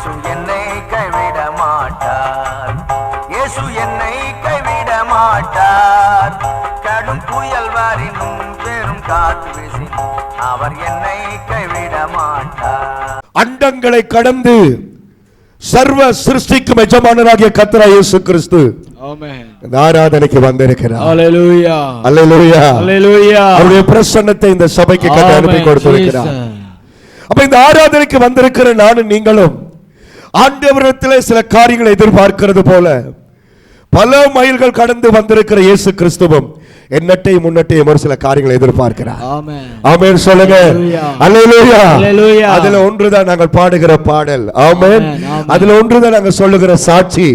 இயேசு என்னை கைவிட மாட்டார், இயேசு என்னை கைவிட மாட்டார். கடும் புயல் வாரினும் பெரும் காற்று வீசினும் அவர் என்னை கைவிட மாட்டார். அண்டங்களை கடந்து சர்வ சிருஷ்டிக்கும் எஜமானராகிய கர்த்தராகிய இயேசு கிறிஸ்து ஆராதனைக்கு வந்திருக்கிறார். அல்லேலூயா, அல்லேலூயா, அல்லேலூயா. அவருடைய பிரசன்னத்தை இந்த சபைக்கு கர்த்தர் அனுப்பி கொடுத்திருக்கிறார். அப்ப இந்த ஆராதனைக்கு வந்திருக்கிற நானும் நீங்களும் ஆண்டவரிடத்திலே சில காரியங்களை எதிர்பார்க்கிறது போல பல மைல்கள் கடந்து வந்திருக்கிற இயேசு கிறிஸ்துவும் என்னட்டையும் முன்னட்டையும் ஒரு சில காரியங்களை எதிர்பார்க்கிறார். ஆமென் சொல்லுங்க. அல்லேலூயா, அல்லேலூயா. அதுல ஒன்றுதான் நாங்கள் பாடுகிற பாடல். ஆமென். அதுல ஒன்றுதான் நாங்கள் சொல்லுகிற சாட்சி.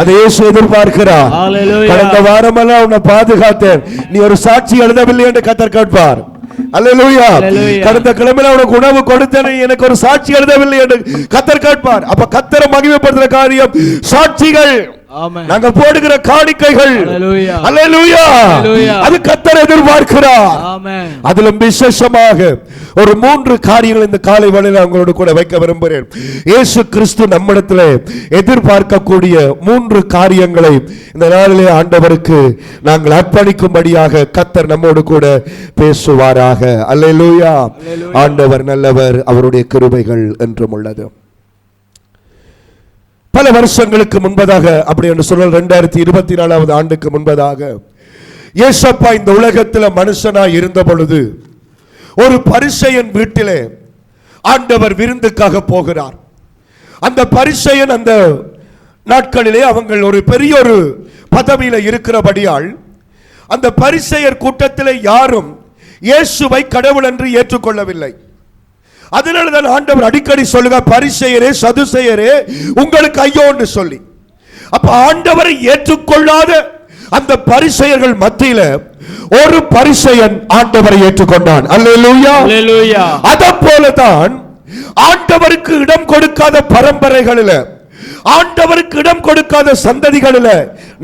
அதை இயேசு எதிர்பார்க்கிறார். கடந்த வாரமெல்லாம் உன்னை பாதுகாத்தேன், நீ ஒரு சாட்சி எழுதவில்லை என்று கர்த்தர் கேட்பார். அல்லேலூயா. கடந்த கிழமையில உனக்கு உணவு கொடுத்தேன், எனக்கு ஒரு சாட்சி எழுதவில்லை என்று கர்த்தர் கேட்பார். அப்ப கர்த்தரை மகிமைப்படுத்துற காரியம் சாட்சிகள், நாங்கள் போடுகிற காணிக்கைகள். அல்லேலூயா. அது கர்த்தர் எதிர்பார்க்கிறார். அதிலும் விசேஷமாக ஒரு 3 காரியங்கள் இந்த காலை வேளையில உங்களோடு கூட வைக்க விரும்புகிறேன். இயேசு கிறிஸ்து நம்மிடத்தில் எதிர்பார்க்கக்கூடிய 3 காரியங்களை இந்த நாளிலே ஆண்டவருக்கு நாங்கள் அர்ப்பணிக்கும்படியாக கர்த்தர் நம்மோடு கூட பேசுவாராக. அல்லேலூயா. ஆண்டவர் நல்லவர், அவருடைய கிருபைகள் என்றும் உள்ளது. பல வருஷங்களுக்கு முன்பதாக, அப்படி என்று சொன்னால் 2024 ஆண்டுக்கு முன்பதாக, இயேசப்பா இந்த உலகத்தில் மனுஷனாய் இருந்த பொழுது ஒரு பரிசேயன் வீட்டிலே ஆண்டவர் விருந்துக்காக போகிறார். அந்த பரிசேயன் அந்த நாட்களிலே அவங்க ஒரு பெரிய ஒரு பதவியில இருக்கிறபடியால் அந்த பரிசேயர் கூட்டத்திலே யாரும் இயேசுவை கடவுள் என்று ஏற்றுக்கொள்ளவில்லை. அதனாலதான் ஆண்டவர் அடிக்கடி சொல்லுங்க, பரிசேயரே சதுசேயரே உங்களுக்கு ஐயோ என்று சொல்லி. அப்ப ஆண்டவரை ஏற்றுக்கொள்ளாத அந்த பரிசேயர்கள் மத்தியில ஒரு பரிசேயன் ஆண்டவரை ஏற்றுக்கொண்டான். அல்லேலூயா, அல்லேலூயா. அதேபோலதான் ஆண்டவருக்கு இடம் கொடுக்காத பரம்பரைகளில், ஆண்டவருக்கு இடம் கொடுக்காத சந்ததிகளில்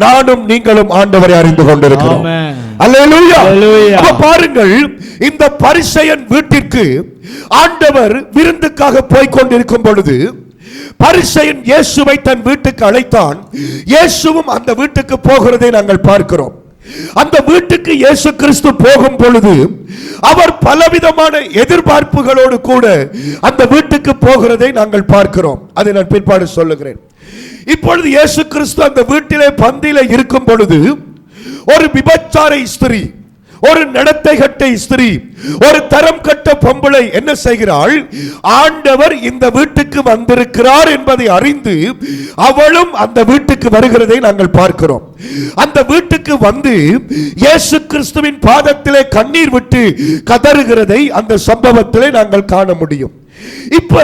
நானும் நீங்களும் ஆண்டவரை அறிந்து கொண்டிருக்கிறோம். அல்லேலூயா. அப்ப பாருங்கள், இந்த பரிசேயன் வீட்டிற்கு ஆண்டவர் விருந்துக்காக போய் கொண்டிருக்கும் பொழுது பரிசேயன் இயேசுவை தன் வீட்டுக்கு அழைத்தான். இயேசுவும் அந்த வீட்டுக்கு போகிறதை நாங்கள் பார்க்கிறோம். அந்த வீட்டுக்கு இயேசு கிறிஸ்து போகும் பொழுது அவர் பலவிதமான எதிர்பார்ப்புகளோடு கூட அந்த வீட்டுக்கு போகிறதை நாங்கள் பார்க்கிறோம். அதை நான் பிற்பாடு சொல்லுகிறேன். இப்பொழுது இயேசு கிறிஸ்து அந்த வீட்டிலே பந்தியிலே இருக்கும் பொழுது ஒரு விபச்சார ஸ்திரீ, ஒரு நடத்தை கட்ட ஸ்திரீ, ஒரு தரம் கட்ட பொம்பளை என்ன செய்கிறாள்? ஆண்டவர் இந்த வீட்டுக்கு வந்திருக்கிறார் என்பதை அறிந்து அவளும் அந்த வீட்டுக்கு வருகிறதை நாங்கள் பார்க்கிறோம். அந்த வீட்டுக்கு வந்து இயேசு கிறிஸ்துவின் பாதத்திலே கண்ணீர் விட்டு கதறுகிறதை அந்த சம்பவத்திலே நாங்கள் காண முடியும். இப்ப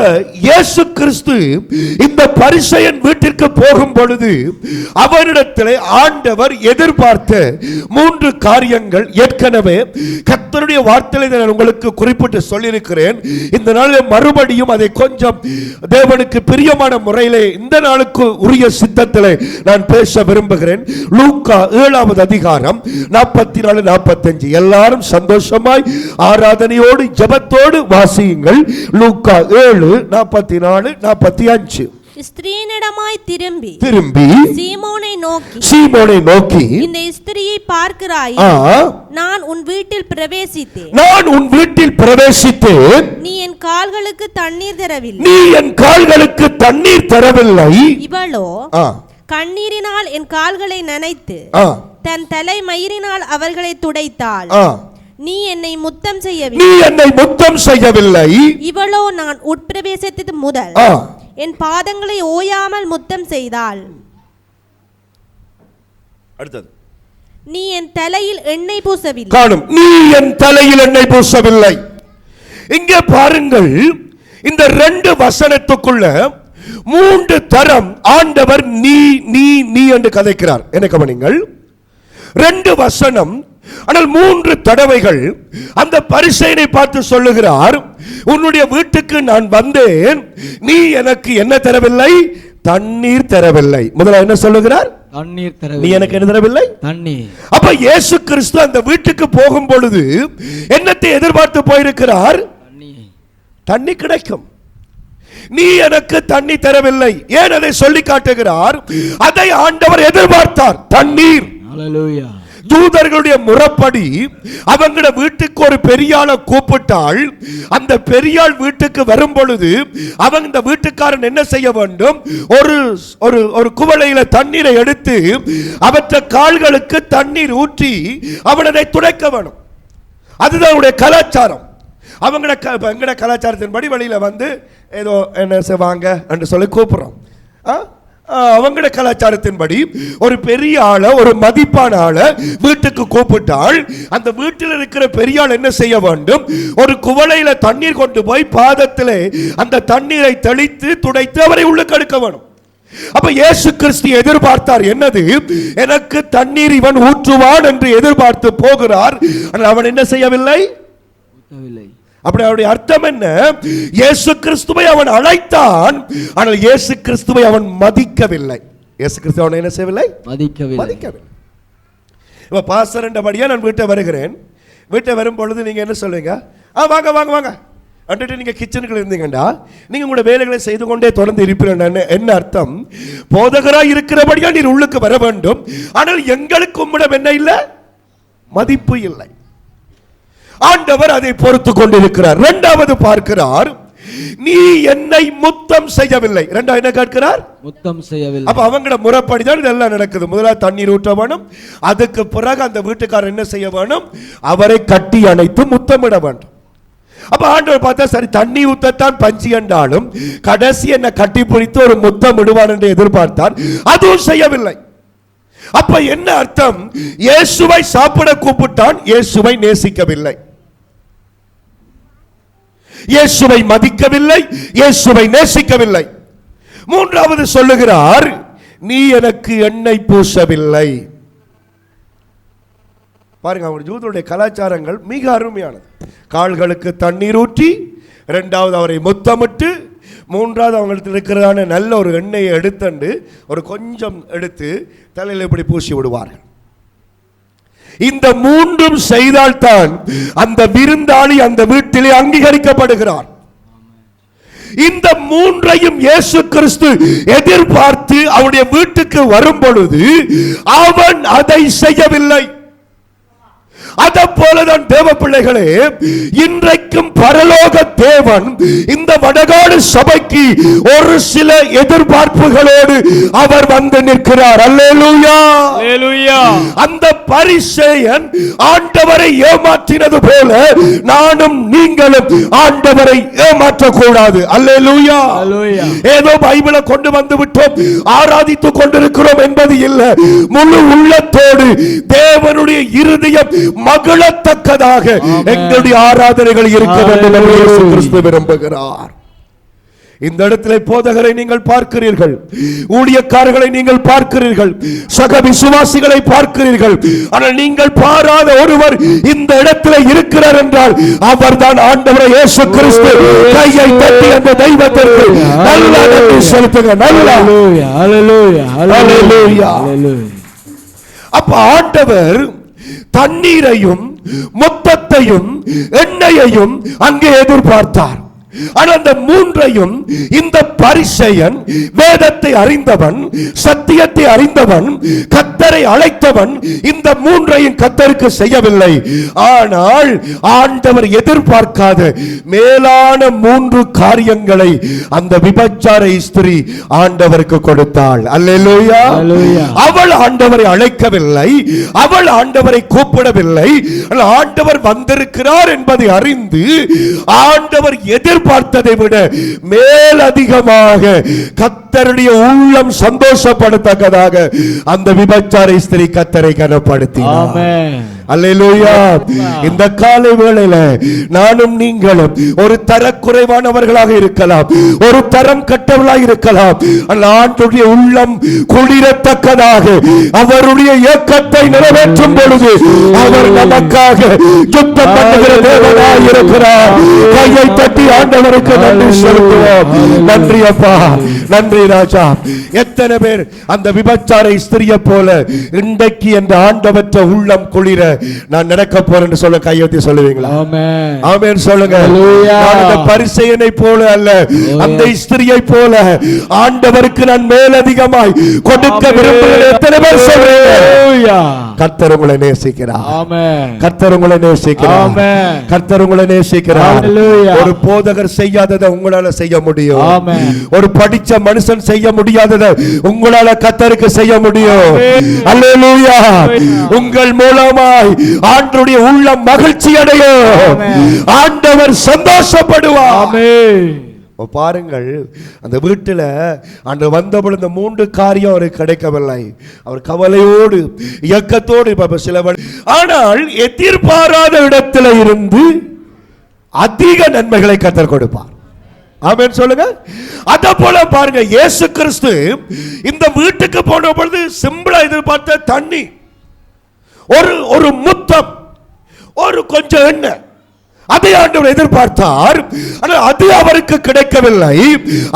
இயேசு கிறிஸ்து இந்த பரிசேயன் வீட்டிற்கு போகும் பொழுது அவரிடத்திலே ஆண்டவர் எதிர்பார்த்த 3 காரியங்கள் ஏற்கனவே கர்த்தருடைய வார்த்தையை நான் உங்களுக்கு குறிப்பிட்டு சொல்லியிருக்கிறேன். இந்த நாளில் மறுபடியும் அதை கொஞ்சம் தேவனுக்கு பிரியமான முறையிலே இந்த நாளுக்கு உரிய சித்தத்திலே நான் பேச விரும்புகிறேன். லூக்கா 7வது அதிகாரம் 44-45. எல்லாரும் சந்தோஷமாய் ஆராதனையோடு ஜெபத்தோடு வாசியுங்கள். லூக்கா 7:44-45. ஸ்திரீனிடமாய் திரும்பி சீமோனை நோக்கி இந்த ஸ்திரீயை பார்க்கிறாயே, நான் உன் வீட்டில் பிரவேசித்தேன், நீ என் கால்களுக்கு தண்ணீர் தரவில்லை, இவளோ கண்ணீரினால் என் கால்களை நனைத்து தன் தலை மயிரினால் அவர்களை துடைத்தாள். நீ என்னை முத்தம் செய்யவில்லை, இவளோ நான் உட்பிரவேசித்தது முதல் என் பாதங்களை ஓயாமல் முத்தம் செய்தாள். அடுத்தது, நீ என் தலையில் எண்ணெய் பூசவில்லை. காணும், நீ என் தலையில் எண்ணெய் பூசவில்லை. இங்கே பாருங்கள், இந்த 2 வசனத்துக்குள்ள 3 தரம் ஆண்டவர் நீ நீ நீ என்று கதைக்கிறார். என்ன கவனிங்கள், 2 வசனம், ஆனால் 3 தடவைகள் அந்த பரிசேயனை பார்த்து சொல்லுகிறார், உன்னுடைய வீட்டுக்கு நான் வந்தேன், நீ எனக்கு என்ன தரவில்லை? தண்ணீர் தரவில்லை. முதல்ல என்ன சொல்லுகிறார்? தண்ணீர் தரவில்லை. நீ எனக்கு என்ன தரவில்லை? தண்ணீர். அப்ப இயேசு கிறிஸ்து அந்த வீட்டுக்கு போகும் பொழுது என்னத்தை எதிர்பார்த்து போயிருக்கிறார்? தண்ணி கிடைக்கும். நீ எனக்கு தண்ணி தரவில்லை. ஏன் அதை சொல்லி காட்டுகிறார்? அதை ஆண்டவர் எதிர்பார்த்தார், தண்ணீர். ஹல்லேலூயா. தூதர்களுடைய முறைப்படி அவங்கள வீட்டுக்கு ஒரு பெரியாளை கூப்பிட்டால் அந்த பெரியாள் வீட்டுக்கு வரும் பொழுது அவங்க இந்த வீட்டுக்காரன் என்ன செய்ய வேண்டும்? ஒரு குவளையில தண்ணீரை எடுத்து அவற்றை கால்களுக்கு தண்ணீர் ஊற்றி அவனை துடைக்க வேணும். அதுதான் அவருடைய கலாச்சாரம். அவங்களோட கலாச்சாரத்தின்படி வழியில வந்து ஏதோ என்ன செய்வாங்க என்று சொல்லி கூப்பிடுறோம். அவங்களோட கலாச்சாரத்தின்படி ஒரு பெரிய ஆளை, ஒரு மதிப்பான ஆளை வீட்டுக்கு கூப்பிட்டால் அந்த வீட்டில் இருக்கிற பெரிய ஆள் என்ன செய்ய வேண்டும்? ஒரு குவளையில தண்ணீர் கொண்டு போய் பாதத்திலே அந்த தண்ணீரை தெளித்து துடைத்து அவரை உள்ளுக்கு எடுக்க வேணும். அப்ப இயேசு கிறிஸ்து எதிர்பார்த்தார் என்னது? எனக்கு தண்ணீர் இவன் ஊற்றுவான் என்று எதிர்பார்த்து போகிறார். அவன் என்ன செய்யவில்லை? அப்படி அவருடைய அர்த்தம் என்ன? இயேசு கிறிஸ்துவை அவன் அழைத்தான், ஆனால் இயேசு கிறிஸ்துவை அவன் மதிக்கவில்லை. இயேசு கிறிஸ்து அவனை என்ன செய்யவில்லை? மதிக்கவில்லை. இப்ப பாஸ்டர் என்றபடியா நான் வீட்டை வருகிறேன். வீட்டை வரும் பொழுது நீங்க என்ன சொல்லுவீங்க? வாங்க வாங்க வாங்க அன்றைட்டு நீங்க கிச்சனுக்குள்ள இருந்தீங்கடா, நீங்க உங்களோட வேலைகளை செய்து கொண்டே தொடர்ந்து இருப்பீர்கள். என்ன அர்த்தம்? போதகராய் இருக்கிறபடியா நீர் உள்ளுக்கு வர வேண்டும், ஆனால் எங்களுக்கு உம்மிடம் என்ன இல்லை? மதிப்பு இல்லை. ஆண்டவர் அதை பொறுத்து கொண்டிருக்கிறார். இரண்டாவது பார்க்கிறார், நீ என்னை முத்தம் செய்யவில்லை. இரண்டாவது என்ன கேட்கிறார்? முத்தம் செய்யவில்லை. அப்ப அவங்களோட முறைப்படிதான் இதெல்லாம் நடக்குது. முதல்ல தண்ணீர் ஊற்ற வேணும், அதுக்கு பிறகு அந்த வீட்டுக்காரர் என்ன செய்ய வேணும்? அவரை கட்டி அணைத்து முத்தமிட வேண்டும். அப்ப ஆண்டவர் பார்த்தா சரி தண்ணி ஊத்தத்தான் பஞ்சி என்றாலும் கடைசி என்ன கட்டி பிடித்து ஒரு முத்தம் விடுவான் என்று எதிர்பார்த்தார். அதுவும் செய்யவில்லை. அப்ப என்ன அர்த்தம்? இயேசுவை சாப்பிட கூப்பிட்டான், இயேசுவை நேசிக்கவில்லை, இயேசுவை மதிக்கவில்லை, இயேசுவை நேசிக்கவில்லை. மூன்றாவது சொல்லுகிறார், நீ எனக்கு எண்ணெய் பூசவில்லை. பாருங்க, அவங்க யூதருடைய கலாச்சாரங்கள் மிக அருமையானது. கால்களுக்கு தண்ணீர் ஊற்றி, இரண்டாவது அவரை முத்தமிட்டு, மூன்றாவது அவங்களுக்கு இருக்கிறதான நல்ல ஒரு எண்ணெயை எடுத்துண்டு ஒரு கொஞ்சம் எடுத்து தலையில் இப்படி பூசி விடுவார்கள். இந்த மூன்றும் செய்தால்தான் அந்த விருந்தாளி அந்த வீட்டிலே அங்கீகரிக்கப்படுகிறார். இந்த மூன்றையும் இயேசு கிறிஸ்து எதிர்பார்த்து அவருடைய வீட்டுக்கு வரும் பொழுது அவன் அதை செய்யவில்லை. அதை போலதான் தேவ பிள்ளைகளே, இன்றைக்கும் பரலோக தேவன் இந்த வடகாடு சபைக்கு ஒரு சில எதிர்பார்ப்புகளோடு அவர் வந்து நிற்கிறார். அல்லேலூயா, அல்லேலூயா. அந்த பரிசேயன் ஆண்டவரை ஏமாற்றினது போல நானும் நீங்களும் ஆண்டவரை ஏமாற்றக்கூடாது. அல்லேலூயா, அல்லேலூயா. ஏதோ பைபிளை கொண்டு வந்து விட்டோம், ஆராதித்துக் கொண்டிருக்கிறோம் என்பது இல்லை. முழு உள்ளத்தோடு தேவனுடைய இருதயம் மகிழத்தக்கதாக எங்களுடைய ஆராதனைகள் இருக்க வேண்டும் என்று இயேசு கிறிஸ்து விரும்புகிறார். இந்த இடத்திலே போதகரை நீங்கள் பார்க்கிறீர்கள், ஊழியக்காரர்களை நீங்கள் பார்க்கிறீர்கள், சக விசுவாசிகளை பார்க்கிறீர்கள். ஆனால் நீங்கள் பாராத ஒருவர் இந்த இடத்திலே இருக்கிறார் என்றால் அவர்தான் ஆண்டவர் இயேசு கிறிஸ்து. கையை தட்டி அந்த தெய்வத்திற்கு நல்ல நன்றி செலுத்துங்க. ஹல்லேலூயா, ஹல்லேலூயா, ஹல்லேலூயா. அப்ப ஆண்டவர் தண்ணீரையும் முத்தத்தையும் எண்ணெயையும் அங்கே எதிர்பார்த்தார். ஆனால் அந்த மூன்றையும் இந்த பரிசேயன், வேதத்தை அறிந்தவன், சத்தியத்தை அறிந்தவன், கர்த்தரை அழைத்தவன், இந்த மூன்றையும் கர்த்தருக்கு செய்யவில்லை. ஆனால் ஆண்டவர் எதிர்பார்க்காத மேலான மூன்று காரியங்களை அந்த விபச்சார ஸ்திரீ ஆண்டவருக்கு கொடுத்தாள். அல்லேலூயா. அவள் ஆண்டவரை அழைக்கவில்லை, அவள் ஆண்டவரை கூப்பிடவில்லை. ஆண்டவர் வந்திருக்கிறார் என்பதை அறிந்து ஆண்டவர் எதிர்பார்த்ததை விட மேலதிகமாக கர்த்தருடைய உள்ளம் சந்தோஷப்படத்தக்கதாக அந்த விபச்சார ஸ்திரீ கர்த்தரை கனப்படுத்தினார். ஆமென். அல்லேலூயா. இந்த காலை வேளையில நானும் நீங்களும் ஒரு தரக்குறைவானவர்களாக இருக்கலாம், ஒரு தரம் கட்டவர்களாக இருக்கலாம். ஆண்டவருடைய உள்ளம் குளிரத்தக்கதாக அவருடைய இயக்கத்தை நிறைவேற்றும் பொழுது அவர் நமக்காக யுத்தம் பண்ணுகிற தேவனாய் இருக்கிறார். கையை தட்டி ஆண்டவருக்கு நன்றி செலுத்துவோம். நன்றி அப்பா, நன்றி ராஜா. எத்தனை பேர் அந்த விபச்சார ஸ்திரியை போல இன்றைக்கு என்ற ஆண்டவற்ற உள்ளம் குளிர நான் நடக்க போறேன்னு சொல்ல கையெழுத்தி சொல்லுவீங்களா? ஆமென் சொல்லுங்க. நான் அந்த பரிசேயனை போல அல்ல, அந்த ஸ்திரியை போல ஆண்டவருக்கு நான் மேலதிகமாய் கொடுக்க விரும்புகிறேன். எத்தனை பேர் சொல்றீங்க? கர்த்தர் உங்களை நேசிக்கிறார். கர்த்தர் உங்களை நேசிக்கிறார். கர்த்தர் உங்களை நேசிக்கிறார். ஒரு போதகர் செய்யாததை உங்களால செய்ய முடியும். ஒரு படிச்ச மனுஷன் செய்ய முடியாததை உங்களால கர்த்தருக்கு செய்ய முடியும். அல்லேலூயா. உங்கள் மூலமாய் ஆண்டவருடைய உள்ளம் மகிழ்ச்சி அடையும். ஆண்டவர் சந்தோஷப்படுவார். ஆமென். பாருங்கள், அந்த வீட்டில் அன்று வந்தபொழுது இந்த 3 காரியம் அவருக்கு கிடைக்கவில்லை. அவர் கவலையோடு இயக்கத்தோடு சில ஆனால் எதிர்பாராத இடத்துல இருந்து அதிக நன்மைகளை கர்த்தர் கொடுப்பார். ஆமென் சொல்லுங்க. அத போல பாருங்க, இயேசு கிறிஸ்து இந்த வீட்டுக்கு போன பொழுது சிம்பிளா எதிர்பார்த்த தண்ணி, ஒரு முத்தம், ஒரு கொஞ்சம் எண்ணெய், அதை ஆண்டவர் எதிர்பார்த்தார். ஆனால் அது அவருக்கு கிடைக்கவில்லை.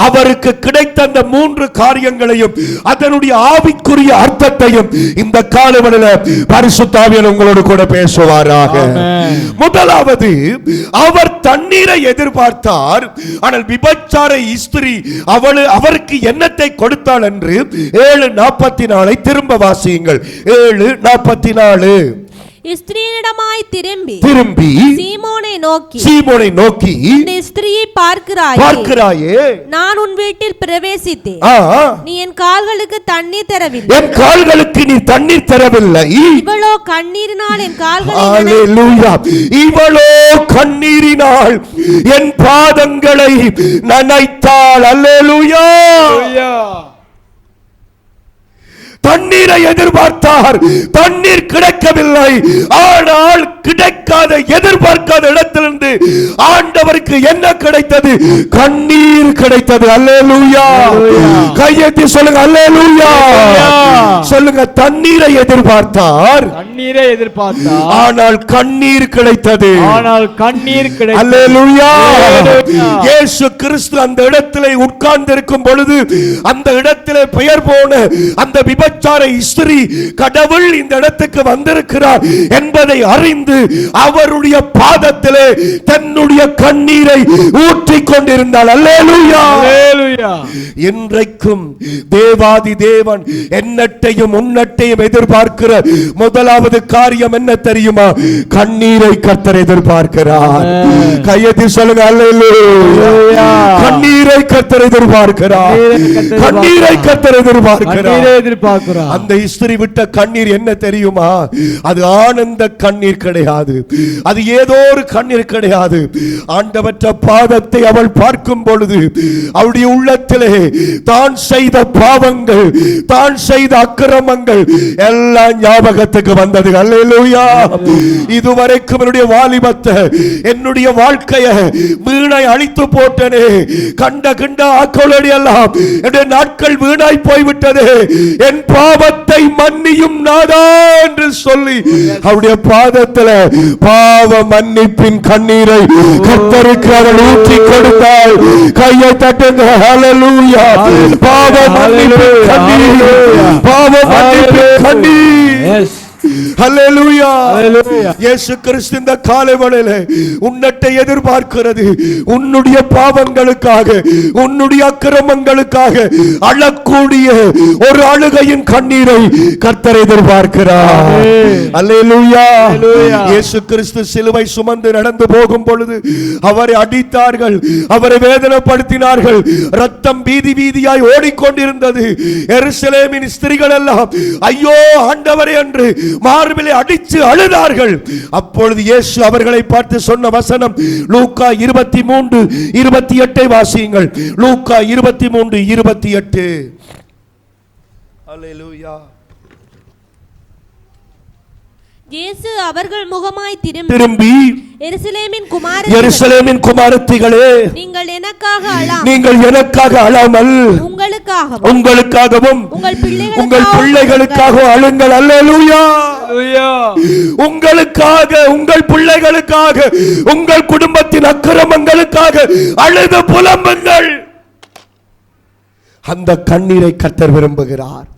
அவருக்கு கிடைத்த அந்த 3 காரியங்களையும் அதனுடைய ஆவிக்குரிய அர்த்தத்தையும் இந்த காலவெளியில பரிசுத்த ஆவியானவர் உங்களோடு கூட பேசுவாராக. முதலாவது, அவர் தண்ணீரை எதிர்பார்த்தார். ஆனால் விபச்சார ஸ்திரீ அவருக்கு எண்ணத்தை கொடுத்தாள் என்று 7:44 திரும்ப வாசியுங்கள். 7:44. ஸ்திரீயிடமாய் திரும்பி சீமோனை நோக்கி இந்த ஸ்திரீயை பார்க்கிறாயே, நான் உன் வீட்டில் பிரவேசித்தேன், நீ என் கால்களுக்கு தண்ணீர் தரவில்லை. என் கால்களுக்கு நீ தண்ணீர் தரவில்லை. இவளோ கண்ணீரினால் என் கால்களை இவளோ கண்ணீரினால் என் பாதங்களை நனைத்தாள். அல்லேலூயா. தண்ணீரை எதிர்பார்த்தார், தண்ணீர் கிடைக்கவில்லை. ஆனால் கிடைக்காத எதிர்பார்க்காத இடத்திலிருந்து ஆண்டவருக்கு என்ன கிடைத்தது? கண்ணீர் கிடைத்தது. அல்லேலூயா. கையெத்தி சொல்லுங்க. அல்லேலூயா சொல்லுங்க. தண்ணீரை எதிர்பார்த்தார், ஆனால் கண்ணீர் கிடைத்தது. அல்லேலூயா. இயேசு கிறிஸ்து அந்த இடத்திலே உட்கார்ந்து இருக்கும் பொழுது அந்த இடத்திலே பெயர் போன அந்த விபச்சார ஸ்திரீ கடவுள் இந்த இடத்துக்கு வந்திருக்கிறார் என்பதை அறிந்து அவருடைய பாதத்திலே தன்னுடைய கண்ணீரை ஊற்றிக் கொண்டிருந்தாள். அல்லேலூயா. இன்றைக்கும் தேவாதி தேவன் எண்ணட்டையும் உன்னட்டையும் எதிர்பார்க்கிற முதலாவது காரியம் என்ன தெரியுமா? கண்ணீரை கர்த்தர் எதிர்பார்க்கிறார். கையெத்தி சொல்லுங்க. அல்லேலூயா. கண்ணீரை கர்த்தர் எதிர்பார்க்கிறார். கண்ணீரை கர்த்தர் எதிர்பார்க்கிறார். அந்த ஸ்திரீ விட்ட கண்ணீர் என்ன தெரியுமா? அது ஆனந்த கண்ணீர் கிடையாது, அது ஏதோ ஒரு கண்ணீர் கிடையாது. ஆண்டவற்ற பாதத்தை அவள் பார்க்கும் பொழுது அவளுடைய உள்ளத்திலே தான் செய்த பாவங்கள், தான் செய்த அக்கிரமங்கள் எல்லாம் ஞாபகத்துக்கு வந்தது. அல்லேலூயா. இதுவரைக்கும் என்னுடைய வாலிபத்தை, என்னுடைய வாழ்க்கையை வீணாய் அழித்து போட்டனே, கண்ட கிண்ட ஆக்களோடு எல்லாம் என்னுடைய நாட்கள் வீணாய் போய்விட்டது, என் பாவத்தை மன்னியும் நாதா என்று சொல்லி அவருடைய பாதத்தில் பாவ மன்னிப்பின் கண்ணீரை கர்த்தருக்கு அவள் ஊற்றி கொடுத்தாள். கையை தட்டுங்க. ஹல்லேலூயா. பாவ மன்னிப்பின் கண்ணீர், பாவ மன்னிப்பின் கண்ணீர். ஹல்லேலூயா. இயேசு கிறிஸ்து இந்த காலை வேளையிலே உன்னட்டை எதிர்பார்க்கிறது. உன்னுடைய பாவங்களுக்காக, உன்னுடைய அக்கிரமங்களுக்காக அழக்கூடிய ஒரு அழுகையின் கண்ணீரை கர்த்தர் எதிர்பார்க்கிறார். அல்லேலூயா. இயேசு கிறிஸ்து சிலுவை சுமந்து நடந்து போகும் பொழுது அவரை அடித்தார்கள், அவரை வேதனைப்படுத்தினார்கள், ரத்தம் வீதி வீதியாய் ஓடிக்கொண்டிருந்தது. எருசலேமின் ஸ்திரீகள் எல்லாம் ஐயோ ஆண்டவரே என்று மார்பிலே அடித்து அழுதார்கள். அப்பொழுது இயேசு அவர்களை பார்த்து சொன்ன வசனம் லூக்கா 23:28 வாசியுங்கள். லூக்கா 23:28. அல்லேலூயா. இயேசு அவர்கள் முகமாய் திரும்பி எருசலேமின் குமாரத்திகளே, நீங்கள் எனக்காக அழாமல் உங்களுக்காகவும் உங்கள் பிள்ளைகளுக்காகவும் அழுங்கள். அல்லேலூயா. உங்களுக்காக, உங்கள் பிள்ளைகளுக்காக, உங்கள் குடும்பத்தின் அக்கிரமங்களுக்காக அழுது புலம்புங்கள். அந்த கண்ணீரை கர்த்தர் விரும்புகிறார்.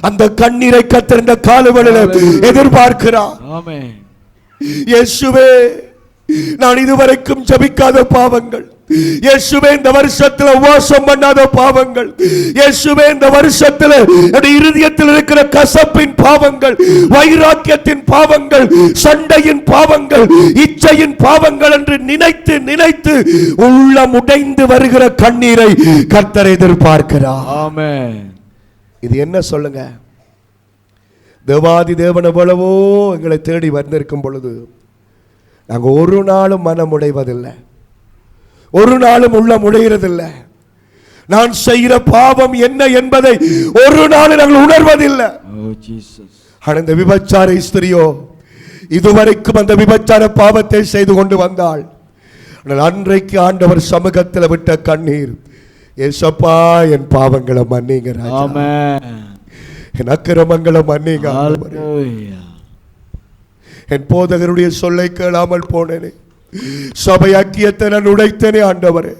அந்த கண்ணீரை கர்த்தர் இந்த காலவெளியில எதிர்பார்க்கிறார். இயேசுவே, நான் இதுவரைக்கும் ஜெபிக்காத பாவங்கள், இயேசுவே இந்த வருஷத்துல உபவாசம் பண்ணாத பாவங்கள், இயேசுவே இந்த வருஷத்துல இருதயத்தில் இருக்கிற கசப்பின் பாவங்கள், வைராக்கியத்தின் பாவங்கள், சண்டையின் பாவங்கள், இச்சையின் பாவங்கள் என்று நினைத்து நினைத்து உள்ளம் உடைந்து வருகிற கண்ணீரை கர்த்தர் எதிர்பார்க்கிறார். ஆமென். இது என்ன சொல்லுங்க? தேவாதி தேவன் எவ்வளவோ எங்களை தேடி வந்திருக்கும் பொழுது நாங்கள் ஒரு நாளும் மனம் உடைவதில்லை, ஒரு நாளும் உள்ளம் உடைகிறதில்லை. நான் செய்கிற பாவம் என்ன என்பதை ஒரு நாள் நாங்கள் உணர்வதில்லை. ஆனால் இந்த விபச்சார ஸ்திரியோ இதுவரைக்கும் அந்த விபச்சார பாவத்தை செய்து கொண்டு வந்தாள். ஆனால் அன்றைக்கு ஆண்டவர் சமூகத்தில் விட்ட கண்ணீர், ஏசப்பா என் பாவங்களை மன்னிங்க, என் அக்கிரமங்களை மன்னிங்க, என் போதகருடைய சொல்லை கேளாமல் போனேனே, சபை ஐக்கியத்தை நான் உடைத்தேனே, ஆண்டவரே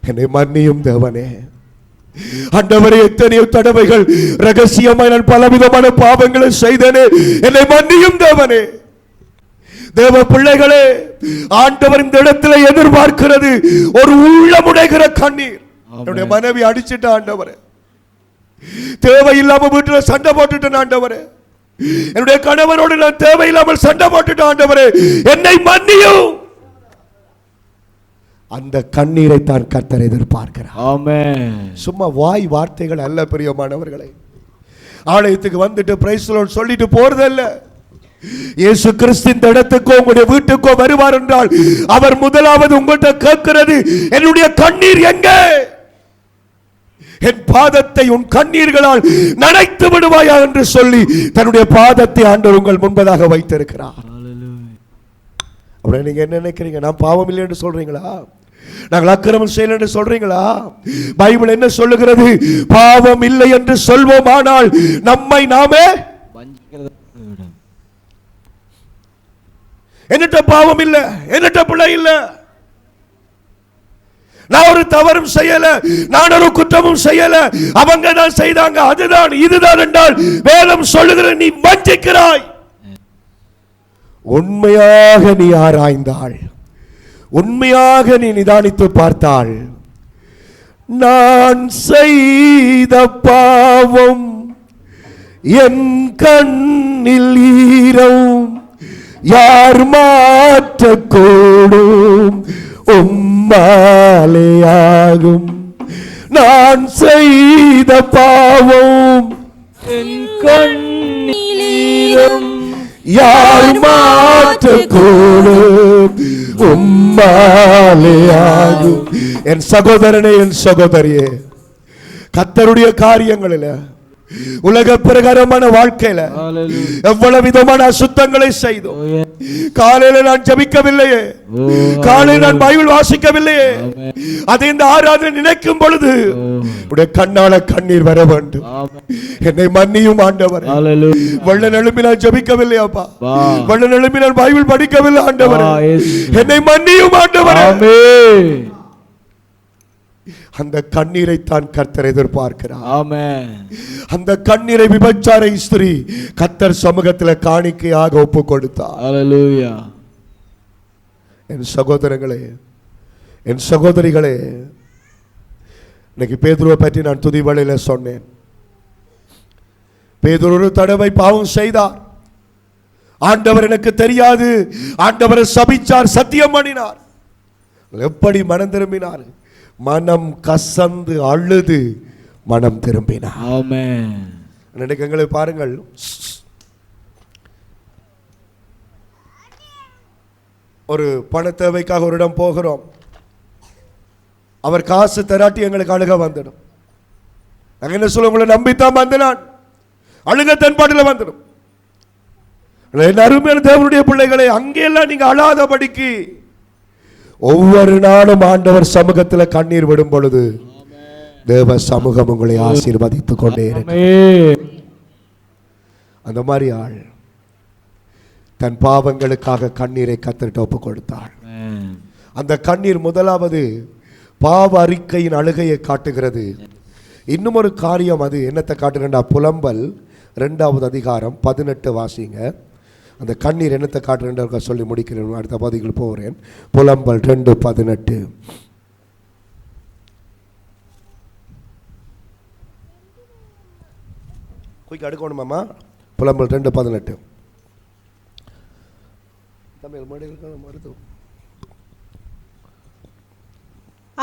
என்னை மன்னியும் தேவனே. ஆண்டவரே, எத்தனையோ தடவைகள் ரகசியமாய் நான் பலவிதமான பாவங்களை செய்தேனே, என்னை மன்னியும் தேவனே. தேவ பிள்ளைகளே, ஆண்டவர் இந்த இடத்துல எதிர்பார்க்கிறது ஒரு உள்ளமுடைகிற கண்ணீர். என்னுடைய மனைவி அடிச்சிட்ட ஆண்டவரே, தேவையில்லாம வீட்டுல சண்டை போட்டுட்டேன் ஆண்டவரே, என்னுடைய கணவனோடு நான் தேவையில்லாமல் சண்டை போட்டுட்டேன் ஆண்டவரே, என்னை மன்னியும். அந்த கண்ணீரை தான் கர்த்தர் எதிர்பார்க்கிறார். ஆமென். சும்மா வாய் வார்த்தைகள் அல்ல பிரியமானவர்களே. ஆலயத்துக்கு வந்துட்டு பிரைஸ் தி லார்ட் சொல்லிட்டு போறதல்ல. இயேசு கிறிஸ்து இந்த இடத்துக்கோ உங்களுடைய வீட்டுக்கோ வருவார் என்றால் அவர் முதலாவது உங்கள்கிட்ட கேட்கிறது, என்னுடைய கண்ணீர் எங்கே? என் பாதத்தை உன் கண்ணீர்களால் நனைத்து விடுவாயா என்று சொல்லி தன்னுடைய பாதத்தை ஆண்டவர் உங்கள் முன்பதாக வைத்திருக்கிறார். நீங்க என்ன நினைக்கிறீங்க? நான் பாவம் இல்லை என்று சொல்றீங்களா? நாங்கள் அக்கிரமம் செய்யல என்று சொல்றீங்களா? பைபிள் என்ன சொல்லுகிறது? பாவம் இல்லை என்று சொல்வோமானால் நம்மை நாமே என்னட்ட பாவம் இல்லை, என்னட்ட பிள்ளை இல்லை, நான் ஒரு தவறும் செய்யல, நான் ஒரு குற்றமும் செய்யல, அவங்க தான் செய்தாங்க, அதுதான் இதுதான் என்றால் வேதம் சொல்லுகிற நீ வஞ்சிக்கிறாய். உண்மையாக நீ ஆராய்ந்தாள், உண்மையாக நீ நிதானித்து பார்த்தாள், நான் செய்த பாவம் என் கண்ணில் ஈரம் யார் மாற்றக்கூடும், உம்மாலேயாகும். நான் செய்த பாவம் என் கண்ணில் ஈரம் யார் மாற்றக்கூடும், உம்மாலேயாகும். என் சகோதரனே, என் சகோதரியே, கர்த்தருடைய காரியங்களில் உலக பிரகாரமான வாழ்க்கையில எவ்வளவு விதமான அசுத்தங்களை செய்தோம். காலையில நான் ஜெபிக்கவில்லையே, காலையில் நான் பைபிள் வாசிக்கவில்லையே, அதை இந்த ஆராதனை நினைக்கும் பொழுது உடைய கண்ணால கண்ணீர் வர வேண்டும். என்னை மன்னியும் ஆண்டவர். வெள்ள நெழும்பினால் ஜெபிக்கவில்லையாப்பா, வெள்ள நெழும்பினால் பைபிள் படிக்கவில்லை ஆண்டவர், என்னை மன்னியும் ஆண்டவர். அந்த கண்ணீரை தான் கர்த்தர் எதிர்பார்க்கிறார். ஆமென். அந்த கண்ணீரை விபச்சார ஸ்திரீ கர்த்தர் சமூகத்தில் காணிக்கையாக ஒப்பு கொடுத்தார். ஹல்லேலூயா. என் சகோதரங்களே, என் சகோதரிகளே, இன்னைக்கு பேதுருவை பற்றி நான் துதிவளையில சொன்னேன். பேதுரு ஒரு தடவை பாவம் செய்தார், ஆண்டவர் எனக்கு தெரியாது, ஆண்டவரை சபிச்சார், சத்தியம் பண்ணினார். எப்படி மனம் திரும்பினார்? மனம் கசந்து அழுது மனம் திரும்பினார். ஆமென். எங்களை பாருங்கள், ஒரு பண தேவைக்காக ஒரு இடம் போகிறோம், அவர் காசு தராட்டி எங்களுக்கு அழுக வந்துடும். நாங்க என்ன சொல்ல, உங்களை நம்பித்தான் வந்து நான் அழுக தென்பாட்டில் வந்துடும். அருமையான தேவனுடைய பிள்ளைகளை, அங்கெல்லாம் நீங்க அழாதபடிக்கு ஒவ்வொரு நாளும் ஆண்டவர் சமூகத்தில் கண்ணீர் விடும் பொழுது தேவ சமூகம் உங்களை ஆசீர்வதித்துக் கொண்டே இருக்கு. அந்த மாதிரி ஆள் தன் பாவங்களுக்காக கண்ணீரை கர்த்தரிடம் ஒப்பு கொடுத்தாள். அந்த கண்ணீர் முதலாவது பாவ அறிக்கையின் அழுகையை காட்டுகிறது, இன்னும் ஒரு காரியம், அது என்னத்தை காட்டுறா? புலம்பல் 2வது அதிகாரம் 18 வாசிங்க. அந்த கண்ணீர் என்னத்தை காட்டுறா சொல்லி முடிக்கிறேன், அடுத்த பகுதிகள் போகிறேன். புலம்பல் 2:18. குயிக் அடுக்கணுமாம்மா. புலம்பல் 2:18.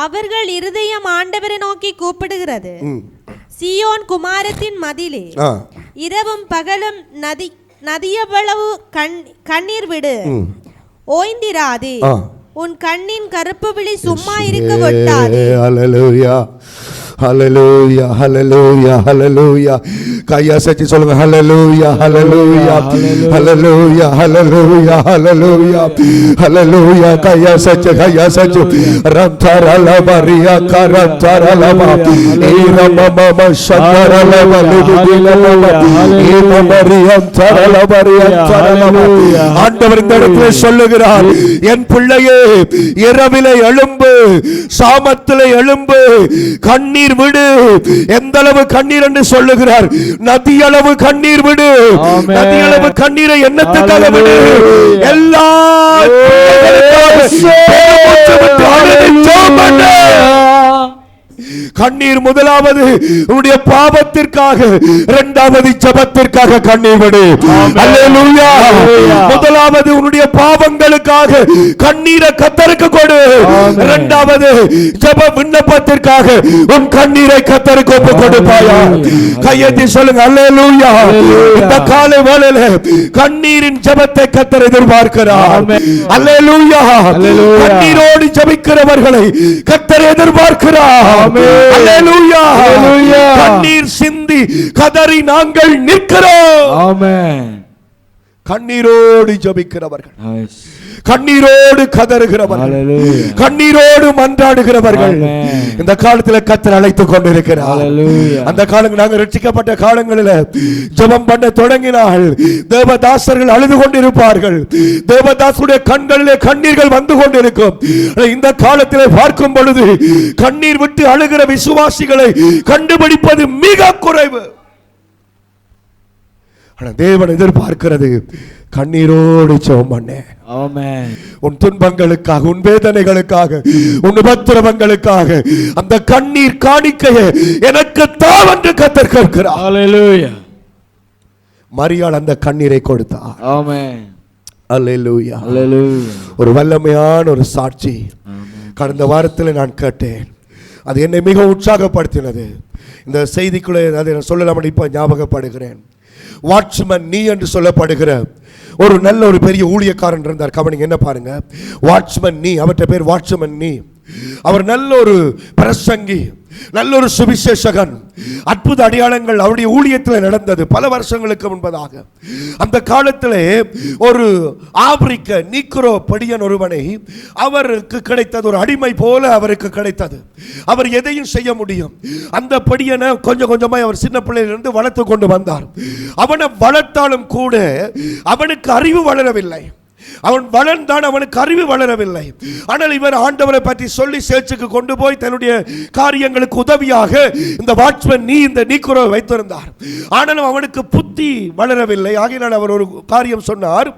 அவர்கள் இருதயம் ஆண்டவரை நோக்கி கூப்பிடுகிறது. சீயோன் குமாரத்தின் மதிலே இரவும் பகலும் நதியவ்வளவு கண்ணீர் விடு, ஓய்ந்திராதே, உன் கண்ணின் கருப்பு விழி சும்மா இருக்க விட்டாதே. ஹல்லேலூயா, ஹல்லேலூயா, ஹல்லேலூயா, ஹல்லேலூயா. கையா சச்சி சொல்லுங்க. ஹல்லேலூயா, ஹல்லேலூயா, ஹல்லேலூயா, ஹல்லேலூயா, ஹல்லேலூயா, ஹல்லேலூயா. கையா சச்சி, கையா சச்சி. ரந்தரல மரியா கரந்தரல மா ஈரமம சந்தரல மலிதிலம ஈரமரியம் தரல மரியம் தரல. ஆண்டவர் இந்த இடத்திலே சொல்லுகிறார், என் பிள்ளையே, இரவிலே எழும்பு, சாமத்திலே எழும்பு, கண்ணீர் விடு. எந்த அளவு கண்ணீர் என்று சொல்லுகிறார்? நதியளவு கண்ணீர் விடு. நதியளவு கண்ணீரை என்னத்துக்காக விடு? எல்லா கண்ணீர் முதலாவது உன்னுடைய பாவத்திற்காக, இரண்டாவது ஜெபத்திற்காக கண்ணீர் விடு. அல்லேலூயா. முதலாவது உன்னுடைய பாவங்களுக்காக கண்ணீரை கர்த்தருக்கு கொடு. இரண்டாவது ஜெப விண்ணப்பத்திற்காக உன் கண்ணீரை கர்த்தருக்கு ஒப்பு கொடுப்பாயா? கையெத்தி சொல்லுங்க. அல்லேலூயா. இந்த காலை வேளையில கண்ணீரின் ஜெபத்தை கர்த்தர் எதிர்பார்க்கிறார். அல்லேலூயா. கண்ணீரோடு ஜெபிக்கிறவர்களை கர்த்தர் எதிர்பார்க்கிறார். அல்லேலூயா. கண்ணீர் சிந்தி கதறி நாங்கள் நிற்கிறோம். ஆமென். கண்ணீரோடு ஜெபிக்கிறவர்கள், கண்ணீரோடு கதறுகிறவர்கள், கண்ணீரோடு மன்றாடுகிறவர்கள் இந்த காலத்தில் கர்த்தர் அழைத்துக் கொண்டிருக்கிறார். அந்த காலங்கள் நாங்கள் ரட்சிக்கப்பட்ட காலங்களில் ஜெபம் பண்ண தொடங்கினால் தேவதாசர்கள் அழுது கொண்டிருப்பார்கள். தேவதாசுடைய கண்களிலே கண்ணீர்கள் வந்து கொண்டிருக்கும். இந்த காலத்திலே பார்க்கும் பொழுது கண்ணீர் விட்டு அழுகிற விசுவாசிகளை கண்டுபிடிப்பது மிக குறைவு. தேவன் எதிர்பார்க்கிறது கண்ணீரோடு ஜெபம் பண்ணு. ஆமென். உன் துன்பங்களுக்காக, உன் வேதனைகளுக்காக, உன் உபத்திரவங்களுக்காக அந்த கண்ணீர் காணிக்கையை எனக்கு தா என்று கர்த்தர் கேட்கிறார். ஹல்லேலூயா. மரியாள் அந்த கண்ணீரை கொடுத்தார். ஆமென். ஹல்லேலூயா, ஹல்லேலூயா. ஒரு வல்லமையான ஒரு சாட்சி கடந்த வாரத்தில் நான் கேட்டேன். அது என்னை மிக உற்சாகப்படுத்தினது. இந்த செய்திக்குள்ளே அதை சொல்லலாம் இப்ப ஞாபகப்படுகிறேன். வாட்ச்மேன் நீ என்று சொல்லப்படுகிற ஒரு நல்ல ஒரு பெரிய ஊழியக்காரன் இருந்தார். கவனிங்க, என்ன பாருங்க. வாட்ச்மேன் நீ, அவற்றை பேர் வாட்ச்மேன் நீ. அவர் நல்ல ஒரு பிரசங்கி, நல்ல ஒரு சுவிசேஷகன். அற்புத அடையாளங்கள் அவருடைய ஊழியத்தில் நடந்தது பல வருஷங்களுக்கு முன்பதாக. அந்த காலத்திலே ஒரு ஆப்பிரிக்க நீக்ரோ படியன் ஒருவனை அவருக்கு கிடைத்தது, ஒரு அடிமை போல அவருக்கு கிடைத்தது. அவர் எதையும் செய்ய முடியும். அந்த படியனை கொஞ்சம் கொஞ்சமாய் அவர் சின்ன பிள்ளையிலிருந்து வளர்த்து கொண்டு வந்தார். அவனை வளர்த்தாலும் கூட அவனுக்கு அறிவு வளரவில்லை. அவன் வளர்ந்தான், அவனுக்கு அறிவு வளரவில்லை. ஆனால் இவர் ஆண்டவரை பற்றி சொல்லி சேர்ச்சுக்கு கொண்டு போய் தன்னுடைய காரியங்களுக்கு உதவியாக இந்த வாட்ச்மேன் நீ இந்த நீக்குறவை வைத்திருந்தார். ஆனாலும் அவனுக்கு புத்தி வளரவில்லை. ஆகையினால் அவர் ஒரு காரியம் சொன்னார்.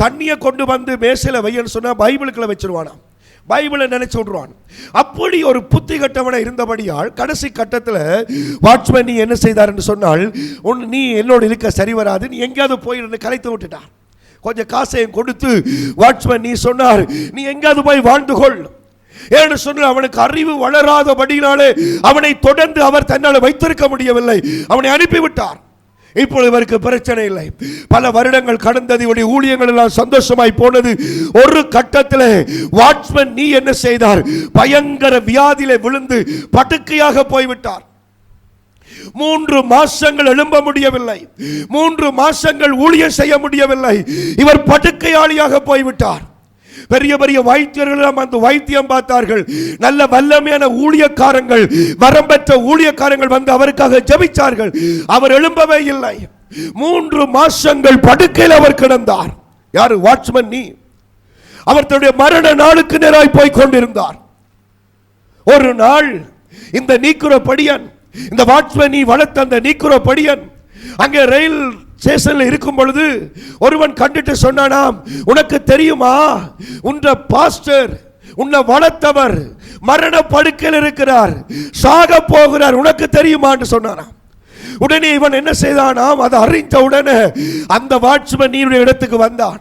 தண்ணியை கொண்டு வந்து மேசையில் வையன்னு சொன்னா பைபிளுக்குள்ள வச்சிருவானாம். பைபிளை நினைச்சு விடுவான். அப்படி ஒரு புத்தி கட்டவனை இருந்தபடியால் கடைசி கட்டத்தில் வாட்ச்மேன் நீ என்ன செய்தார் என்று சொன்னால், நீ என்னோடு இருக்க சரி வராது, நீ எங்கேயாவது போயிருந்து கலைத்து விட்டுட்டார். கொஞ்சம் காசையும் கொடுத்து வாட்ச்மேன் நீ சொன்னார், நீ எங்காவது போய் வாழ்ந்து கொள் என்று சொன்ன. அவனுக்கு அறிவு வளராதபடினாலே அவனை தொடர்ந்து அவர் தன்னால் வைத்திருக்க முடியவில்லை. அவனை அனுப்பிவிட்டார். இப்பொழுது இவருக்கு பிரச்சனை இல்லை. பல வருடங்கள் கடந்தது. இவருடைய ஊழியங்கள் எல்லாம் சந்தோஷமாய் போனது. ஒரு கட்டத்தில் வாட்ச்மேன் நீ என்ன செய்தார்? பயங்கர வியாதியிலே விழுந்து படுக்கையாக போய்விட்டார். 3 மாசங்கள் எழும்ப முடியவில்லை. 3 மாசங்கள் ஊழியம் செய்ய முடியவில்லை. இவர் படுக்கையாளியாக போய்விட்டார். பெரிய பெரிய வைத்தியர்கள் அந்த வைத்தியம் பார்த்தார்கள். நல்ல வல்லமையான ஊழியக்காரங்கள், வரம்பெற்ற ஊழியக்காரங்கள் வந்து அவருக்காக ஜெபிச்சார்கள். அவர் எழும்பவே இல்லை. 3 மாசங்கள் படுக்கையில் அவர் கிடந்தார். யாரு? வாட்ச்மேன் நீ. அவர் தன்னுடைய மரண நாளுக்கு நேராய் போய் கொண்டிருந்தார். ஒரு நாள் இந்த நீக்குற படியன் இந்த வாட்ச்மேன் நீ வளர்த்த அந்த நீக்குற படியன் அங்கே ரயில் ஸ்டேஷன்ல இருக்கும் பொழுது ஒருவன் கண்டுட்டு சொன்னானாம், உனக்கு தெரியுமா உன்ற பாஸ்டர் உன்னை வளர்த்தவர் மரண படுக்கையில் இருக்கிறார், சாக போகிறார், உனக்கு தெரியுமான்னு சொன்னானாம். உடனே இவன் என்ன செய்தானாம், அதை அறிந்த உடனே அந்த வாட்ச்மேன் நீருடைய இடத்துக்கு வந்தான்.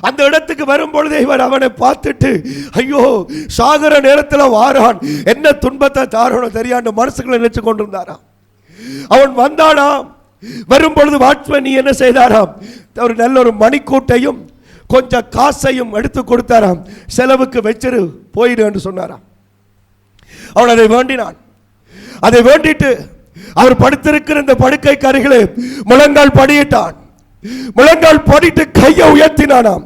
அந்த இடத்துக்கு வரும் பொழுதே இவர் அவனை பார்த்துட்டு, ஐயோ சாகர நேரத்தில் வாரான், என்ன துன்பத்தை தாரணும் தெரியாண்டு மனசுக்குள்ள நினைச்சு கொண்டிருந்தாராம். அவன் வந்தானாம். வரும் பொழுது வாட்ச்மேன் நீ என்ன செய்தாராம், ஒரு நல்ல ஒரு மணிக்கூட்டையும் கொஞ்சம் காசையும் எடுத்து கொடுத்தாராம், செலவுக்கு வச்சிரு போயிடு என்று சொன்னாராம். அவன் அதை வேண்டினான். அதை வேண்டிட்டு அவர் படுத்திருக்கிற இந்த படுக்கைக்கு அருகிலே முழங்கால் படியிட்டான். முழங்கால் படிட்டு கையை உயர்த்தினானாம்,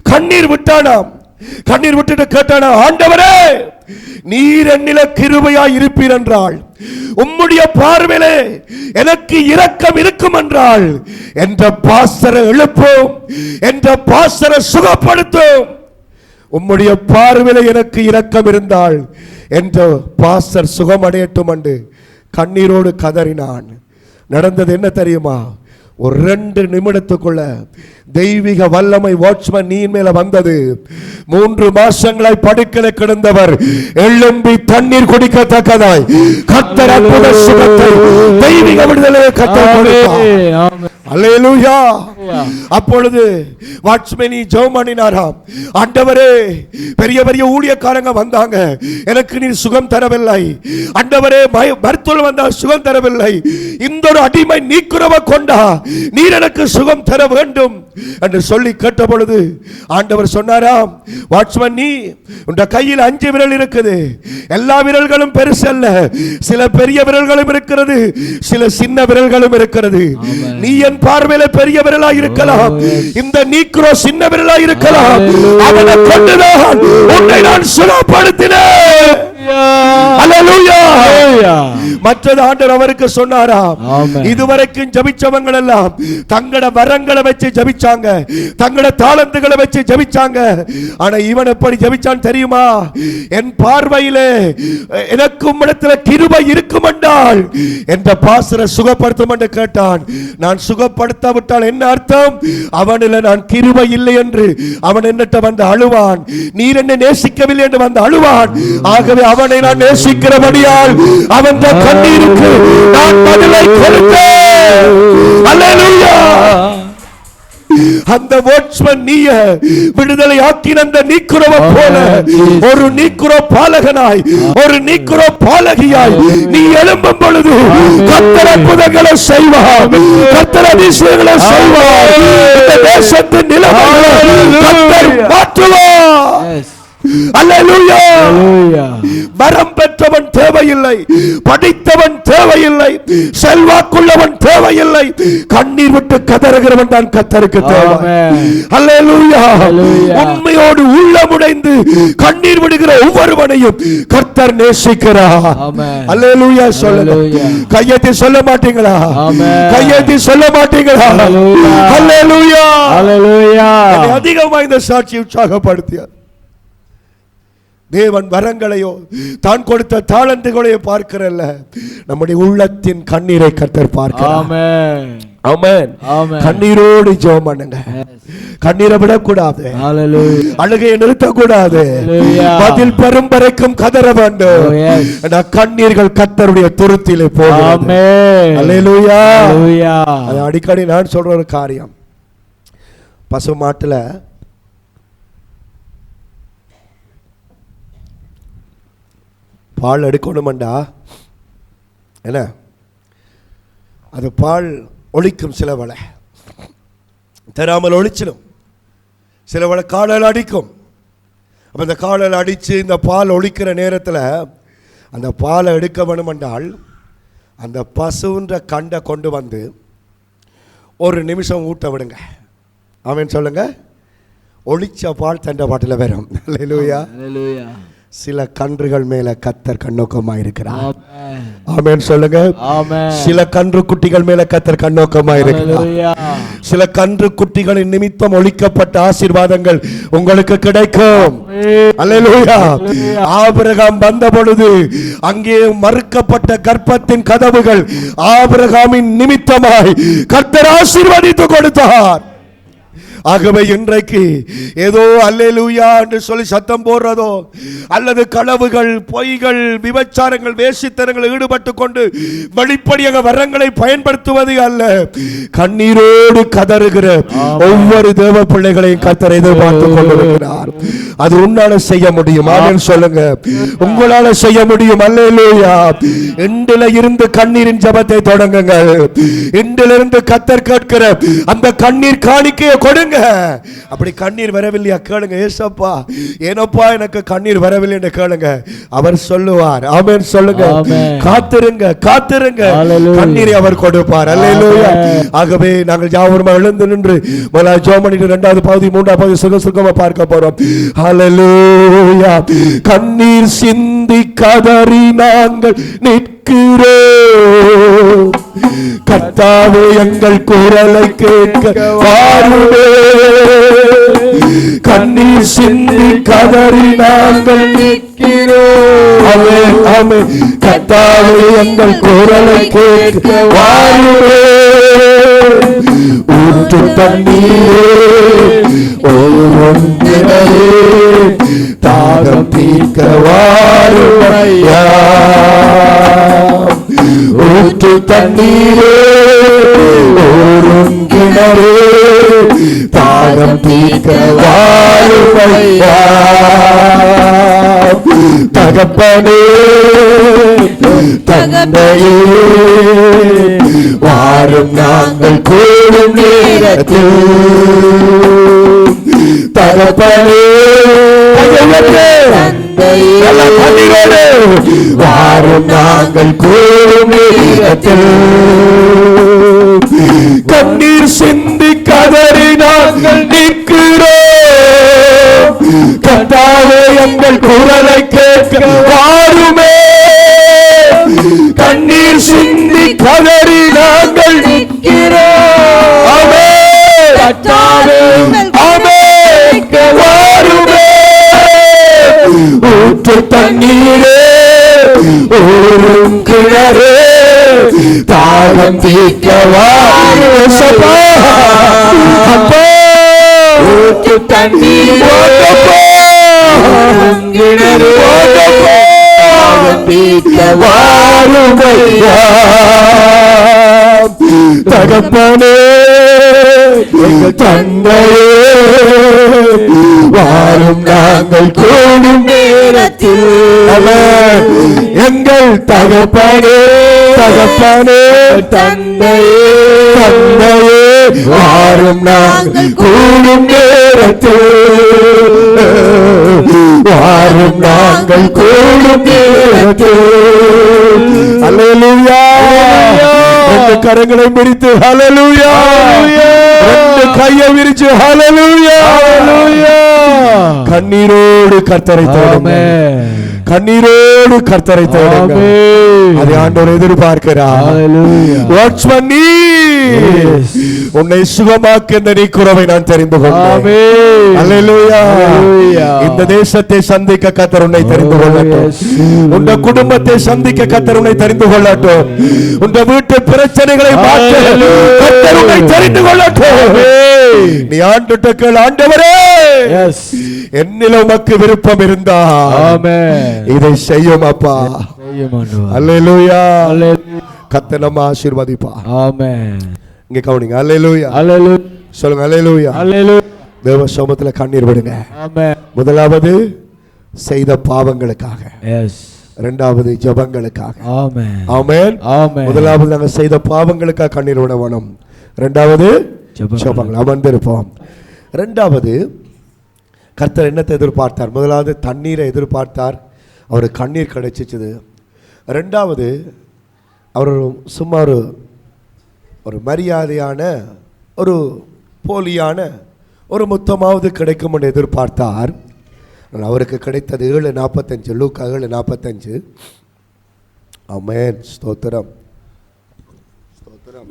கண்ணீர் விட்டானாம். கண்ணீர் விட்டுட்டு கேட்டானா, ஆண்டவரே நீர் என்னில கிருபையாய் இருப்பீர் என்றால், உம்முடைய பார்வையிலே எனக்கு இரக்கம் இருக்கும் என்றால், என்ற பாஸ்டரை எழுப்போம், என்ற பாஸ்டரை சுகப்படுத்தும். உம்முடைய பார்வையிலே எனக்கு இரக்கம் இருந்தால் என்ற பாஸ்டர் சுகமடையட்டும் என்று கண்ணீரோடு கதறினான். நடந்தது என்ன தெரியுமா, ஒரு 2 நிமிடத்துக்குள்ள தெய்வீக வல்லமை வாட்ச்மேன் நீ மேல வந்தது. 3 மாசங்களாய் படுக்கையில கிடந்தவர் எழும்பி தண்ணீர் குடிக்கத்தக்கதாய் கர்த்தர் அற்புத சுகத்தை, தெய்வீக விடுதலையை கர்த்தர் கொடுத்தார். அல்லேலூயா. அப்பொழுது வாட்ச்மேனி ஜெபம் பண்ணினாராம், ஆண்டவரே பெரிய பெரிய ஊழியக்காரங்க வந்தாங்க, எனக்கு நீர் சுகம் தரவில்லை. ஆண்டவரே மருத்துவர் வந்தால் சுகம் தரவில்லை. இந்த ஒரு அடிமை நீக்குறவ கொண்டா நீர் எனக்கு சுகம் தர வேண்டும் என்று சொல்லி கேட்ட பொழுது ஆண்டவர் சொன்னாராம், வாட்ச்மேன் நீ உன் கையில் 5 விரல் இருக்குது. எல்லா விரல்களும் பெருசல்ல, சில பெரிய விரல்களும் இருக்கிறது, சில சின்ன விரல்களும் இருக்கிறது. நீ என் பார்வையில பெரிய விரலா இருக்கலாம், இந்த நீக்குறோ சின்ன விரலா இருக்கலாம். அவனை கொண்டுதான் உன்னை நான் சுகப்படுத்தினேன். அல்லேலூயா. மற்றது ஆண்டவர் அவருக்கு சொன்னாராம், இதுவரைக்கும் ஜபிச்சவங்க எல்லாம் தங்களோட வரங்களை வச்சு ஜபிச்சாங்க, தங்களோட தாளந்துகளை வச்சு ஜபிச்சாங்க. ஆனா இவன் எப்படி ஜபிச்சான் தெரியுமா, என் பார்வையிலே எனக்கு உம்மிடத்துல கிருபை இருக்கும் என்றால் என்ற பாஸ்டரை சுகப்படுத்தும் என்று கேட்டான். நான் சுகப்படுத்தாவிட்டால் என்ன அர்த்தம், அவனில் நான் கிருபை இல்லை என்று அவன் என்னட்ட வந்து அழுவான், நீர் என்னை நேசிக்கவில்லை என்று வந்து அழுவான். ஆகவே அவனை நான் நேசிக்கிறபடியால் அவன் கண்ணீருக்கு நான் பதிலை கொடுத்தேன். அல்லேலூயா. அந்த வாட்ச்மேன் நீய விடுதலை ஆக்கின அந்த நீக்குறவ போல ஒரு நீக்குற பாலகனாய், ஒரு நீக்குற பாலகியாய் நீ எழும்பும் பொழுது கர்த்தர் அற்புதங்களை செய்வார், கர்த்தர் அதிசயங்களை செய்வார். இந்த தேசத்தின் நிலைமைகளை கர்த்தர் மாற்றுவார். அல்லேலூயா. வரம் பெற்றவன் தேவையில்லை, படித்தவன் தேவையில்லை, செல்வாக்குள்ளவன் தேவையில்லை, கண்ணீர் விட்டு கதறுகிறவன் தான் கர்த்தருக்கு தேவை. அல்லேலூயா. உண்மையோடு உள்ளமுடைந்து கண்ணீர் விடுகிற ஒவ்வொருவனையும் கர்த்தர் நேசிக்கிறார். அல்லேலூயா. சொல்லுங்க, கையெத்தி சொல்ல மாட்டீங்களா? கையெத்தி சொல்ல மாட்டீங்களா? அல்லேலூயா. அதிகமாக இந்த சாட்சி உற்சாகப்படுத்தியார். தேவன் வரங்களையோ தான் கொடுத்த தாளந்துகளையோ பார்க்கிறல்ல, நம்முடைய உள்ளத்தின் கண்ணீரை கர்த்தர் பார்க்கிறார். ஆமென். ஆமென். கண்ணீரோடு ஜெபம் பண்ணுங்க. கண்ணீரை விடக்கூடாது, அழுகையை நிறுத்தக்கூடாது, பதில் பெறும் வரைக்கும் கதற வேண்டும். கண்ணீர்கள் கர்த்தருடைய துருத்திலே போகும். அல்லேலூயா. அது அடிக்கடி நான் சொல்ற ஒரு காரியம். பசு மாட்டுல பால் எடுக்கணுமெண்டா என்ன, அது பால் ஒழிக்கும், சில வலை தராமல் ஒழிச்சிடும், சில வலை காலால் அடிக்கும். அப்போ இந்த காலால் அடித்து இந்த பால் ஒழிக்கிற நேரத்தில் அந்த பாலை எடுக்க வேணுமென்றால் அந்த பசுன்ற கண்டை கொண்டு வந்து ஒரு நிமிஷம் ஊட்ட விடுங்க. அவன் சொல்லுங்க, ஒழிச்ச பால் தண்டை பாட்டில் வரும். அல்லேலூயா. சில கன்றுகள் மேல கர்த்தர் கண்ணோக்கமாயிருக்கிறார். ஆமென் சொல்லுங்க. சில கன்று குட்டிகள் மேல கர்த்தர் கண்ணோக்கமாயிருக்கிறார். சில கன்று குட்டிகளின் நிமித்தம் ஒழிக்கப்பட்ட ஆசீர்வாதங்கள் உங்களுக்கு கிடைக்கும். அல்லேலூயா. ஆபிரகாம் வந்த பொழுது அங்கே மறுக்கப்பட்ட கர்ப்பத்தின் கதவுகள் ஆபிரகாமின் நிமித்தமாய் கர்த்தர் ஆசீர்வதித்து கொடுத்தார். ஆகவே இன்றைக்கு ஏதோ அல்லேலூயா என்று சொல்லி சத்தம் போடுறதோ அல்லது களவுகள், பொய்கள், விபச்சாரங்கள், வேசித்தனங்கள் ஈடுபட்டு கொண்டு வெளிப்படையாக வரங்களை பயன்படுத்துவது அல்ல, கண்ணீரோடு கதறுகிற ஒவ்வொரு தேவ பிள்ளைகளையும் கர்த்தர் எதிர்பார்த்து கொண்டிருக்கிறார். அது உன்னால செய்ய முடியும். ஆமென் சொல்லுங்க. உங்களால செய்ய முடியும். அல்லேலூயா. இன்றில இருந்து கண்ணீரின் ஜெபத்தை தொடங்குங்கள். இன்றிலிருந்து கர்த்தர் கேட்கிற அந்த கண்ணீர் காணிக்கையை கொடுங்க. அப்படி கண்ணீர் வரவில்லையா கேளுங்க. ஏசப்பா ஏனப்பா எனக்கு கண்ணீர் வரவில்லை என்று கேளுங்க. அவர் சொல்லுவார். ஆமென் சொல்லுங்க. காத்திருங்க, காத்திருங்க, கண்ணீரை அவர் கொடுப்பார். அல்லேலூயா. ஆகவே நாங்கள் யாவரும் எழுந்து நின்று முதலாவது ஜெபம் பண்ணிட்டு இரண்டாவது பகுதி மூன்றாவது பகுதி சுகமா பார்க்க போறோம். அல்லேலூயா. கண்ணீர் சிந்தி கதறி நாங்கள் நிற்கிறோம். கர்த்தாவே எங்கள் குரலை கேட்க வாருமே. கண்ணீர் சிந்தி கதறி நாங்கள் நிற்கிறோம். ஆமென் ஆமென். கர்த்தாவே எங்கள் குரலை கேட்க வாருமே. ஊற்று தண்ணீரே ஒருவரே தாகம் தீர்க்க வாருமையா. ஊற்று தண்ணீரே ஓரும் கிணறே தாகம் தீர்க்க வாருமையா. தகப்பனே தந்தையே வாரும் நாங்கள் கூடும் நேரத்தில். தகப்பனே வாரும் நாங்கள் கூடும் நேரத்தில். கண்ணீர் சிந்தி கதறி நாங்கள் நிற்கிறோம். கர்த்தாவே எங்கள் குரலை கேட்க வாருமே. கண்ணீர் சிந்தி கதறி நாங்கள் நிற்கிறோம். ஆமென். கர்த்தாவே ஆமென் வாருமே. ஊற்று தண்ணீரே ஓரும் கிணறே தாகம் தீர்க்க வாருமையா. ஊற்று தண்ணீர் ஓரும் கிணறே தாகம் தீர்க்க வாருமையா. தகப்பனே எங்கள் தந்தையே வாரும் நாங்கள் கூடும் நேரத்தில். எங்கள் தகப்பனே தகப்பனே தந்தையே தந்தையே வாரும் நாங்கள் கூடும் நேரத்தில். வாரும் நாங்கள் கூடும் நேரத்தில். அல்லேலூயா. ரெண்டு கரங்களை விரித்து ஹல்லேலூயா. ரெண்டு கையை விரிச்சு ஹல்லேலூயா. கண்ணீரோடு கர்த்தரை தேடுங்க. கண்ணீரோடு கர்த்தரை தேடுங்க. அதை ஆண்டவர் எதிர்பார்க்கிறார். வாட்ச்மேன் நீ உன்னை சுகமாக்க இந்த நீக்குறவை நான் தெரிந்து கொண்டேன். அல்லேலூயா. இந்த தேசத்தை சந்திக்க கர்த்தர் உன்னை தெரிந்து கொள்ளட்டும். உன் குடும்பத்தை சந்திக்க கர்த்தர் உன்னை தெரிந்து கொள்ளட்டும். உன் வீட்டு பிரச்சனைகளை மாற்ற கர்த்தர் உன்னை தெரிந்து கொள்ளட்டும். நீ ஆண்டுட்ட கேள். ஆண்டவரே என்னில் உமக்கு விருப்பம் இருந்தா இதை செய்யும் அப்பா. அல்லேலூயா. கர்த்தர் நம்ம ஆசீர்வதிப்பா. ஆமென். இங்க கவனிங்க. அல்லேலூயா. அல்லேலூயா சொல்லுங்க. அல்லேலூயா. அல்லேலூயா. தேவ சமூகத்துல கண்ணீர் விடுங்க. ஆமென். முதலாவது செய்த பாவங்களுக்காக. எஸ். இரண்டாவது ஜெபங்களுக்காக. ஆமென். ஆமென். ஆமென். முதலாவது நாங்கள் செய்த பாவங்களுக்காக கண்ணீர் விட வேணும். இரண்டாவது ஜெபங்கள். அமர்ந்திருப்போம். இரண்டாவது கர்த்தர் என்னத்தை எதிர்பார்த்தார்? முதலாவது தண்ணீரை எதிர்பார்த்தார். அவருக்கு கண்ணீர் கிடைச்சிச்சுது. ரெண்டாவது அவர் சும்மா ஒரு மரியாதையான ஒரு போலியான ஒரு முத்தமாவது கிடைக்கும் என்று எதிர்பார்த்தார். அவருக்கு கிடைத்தது 7:45, லூக்கா 7:45. ஆமென், ஸ்தோத்திரம்.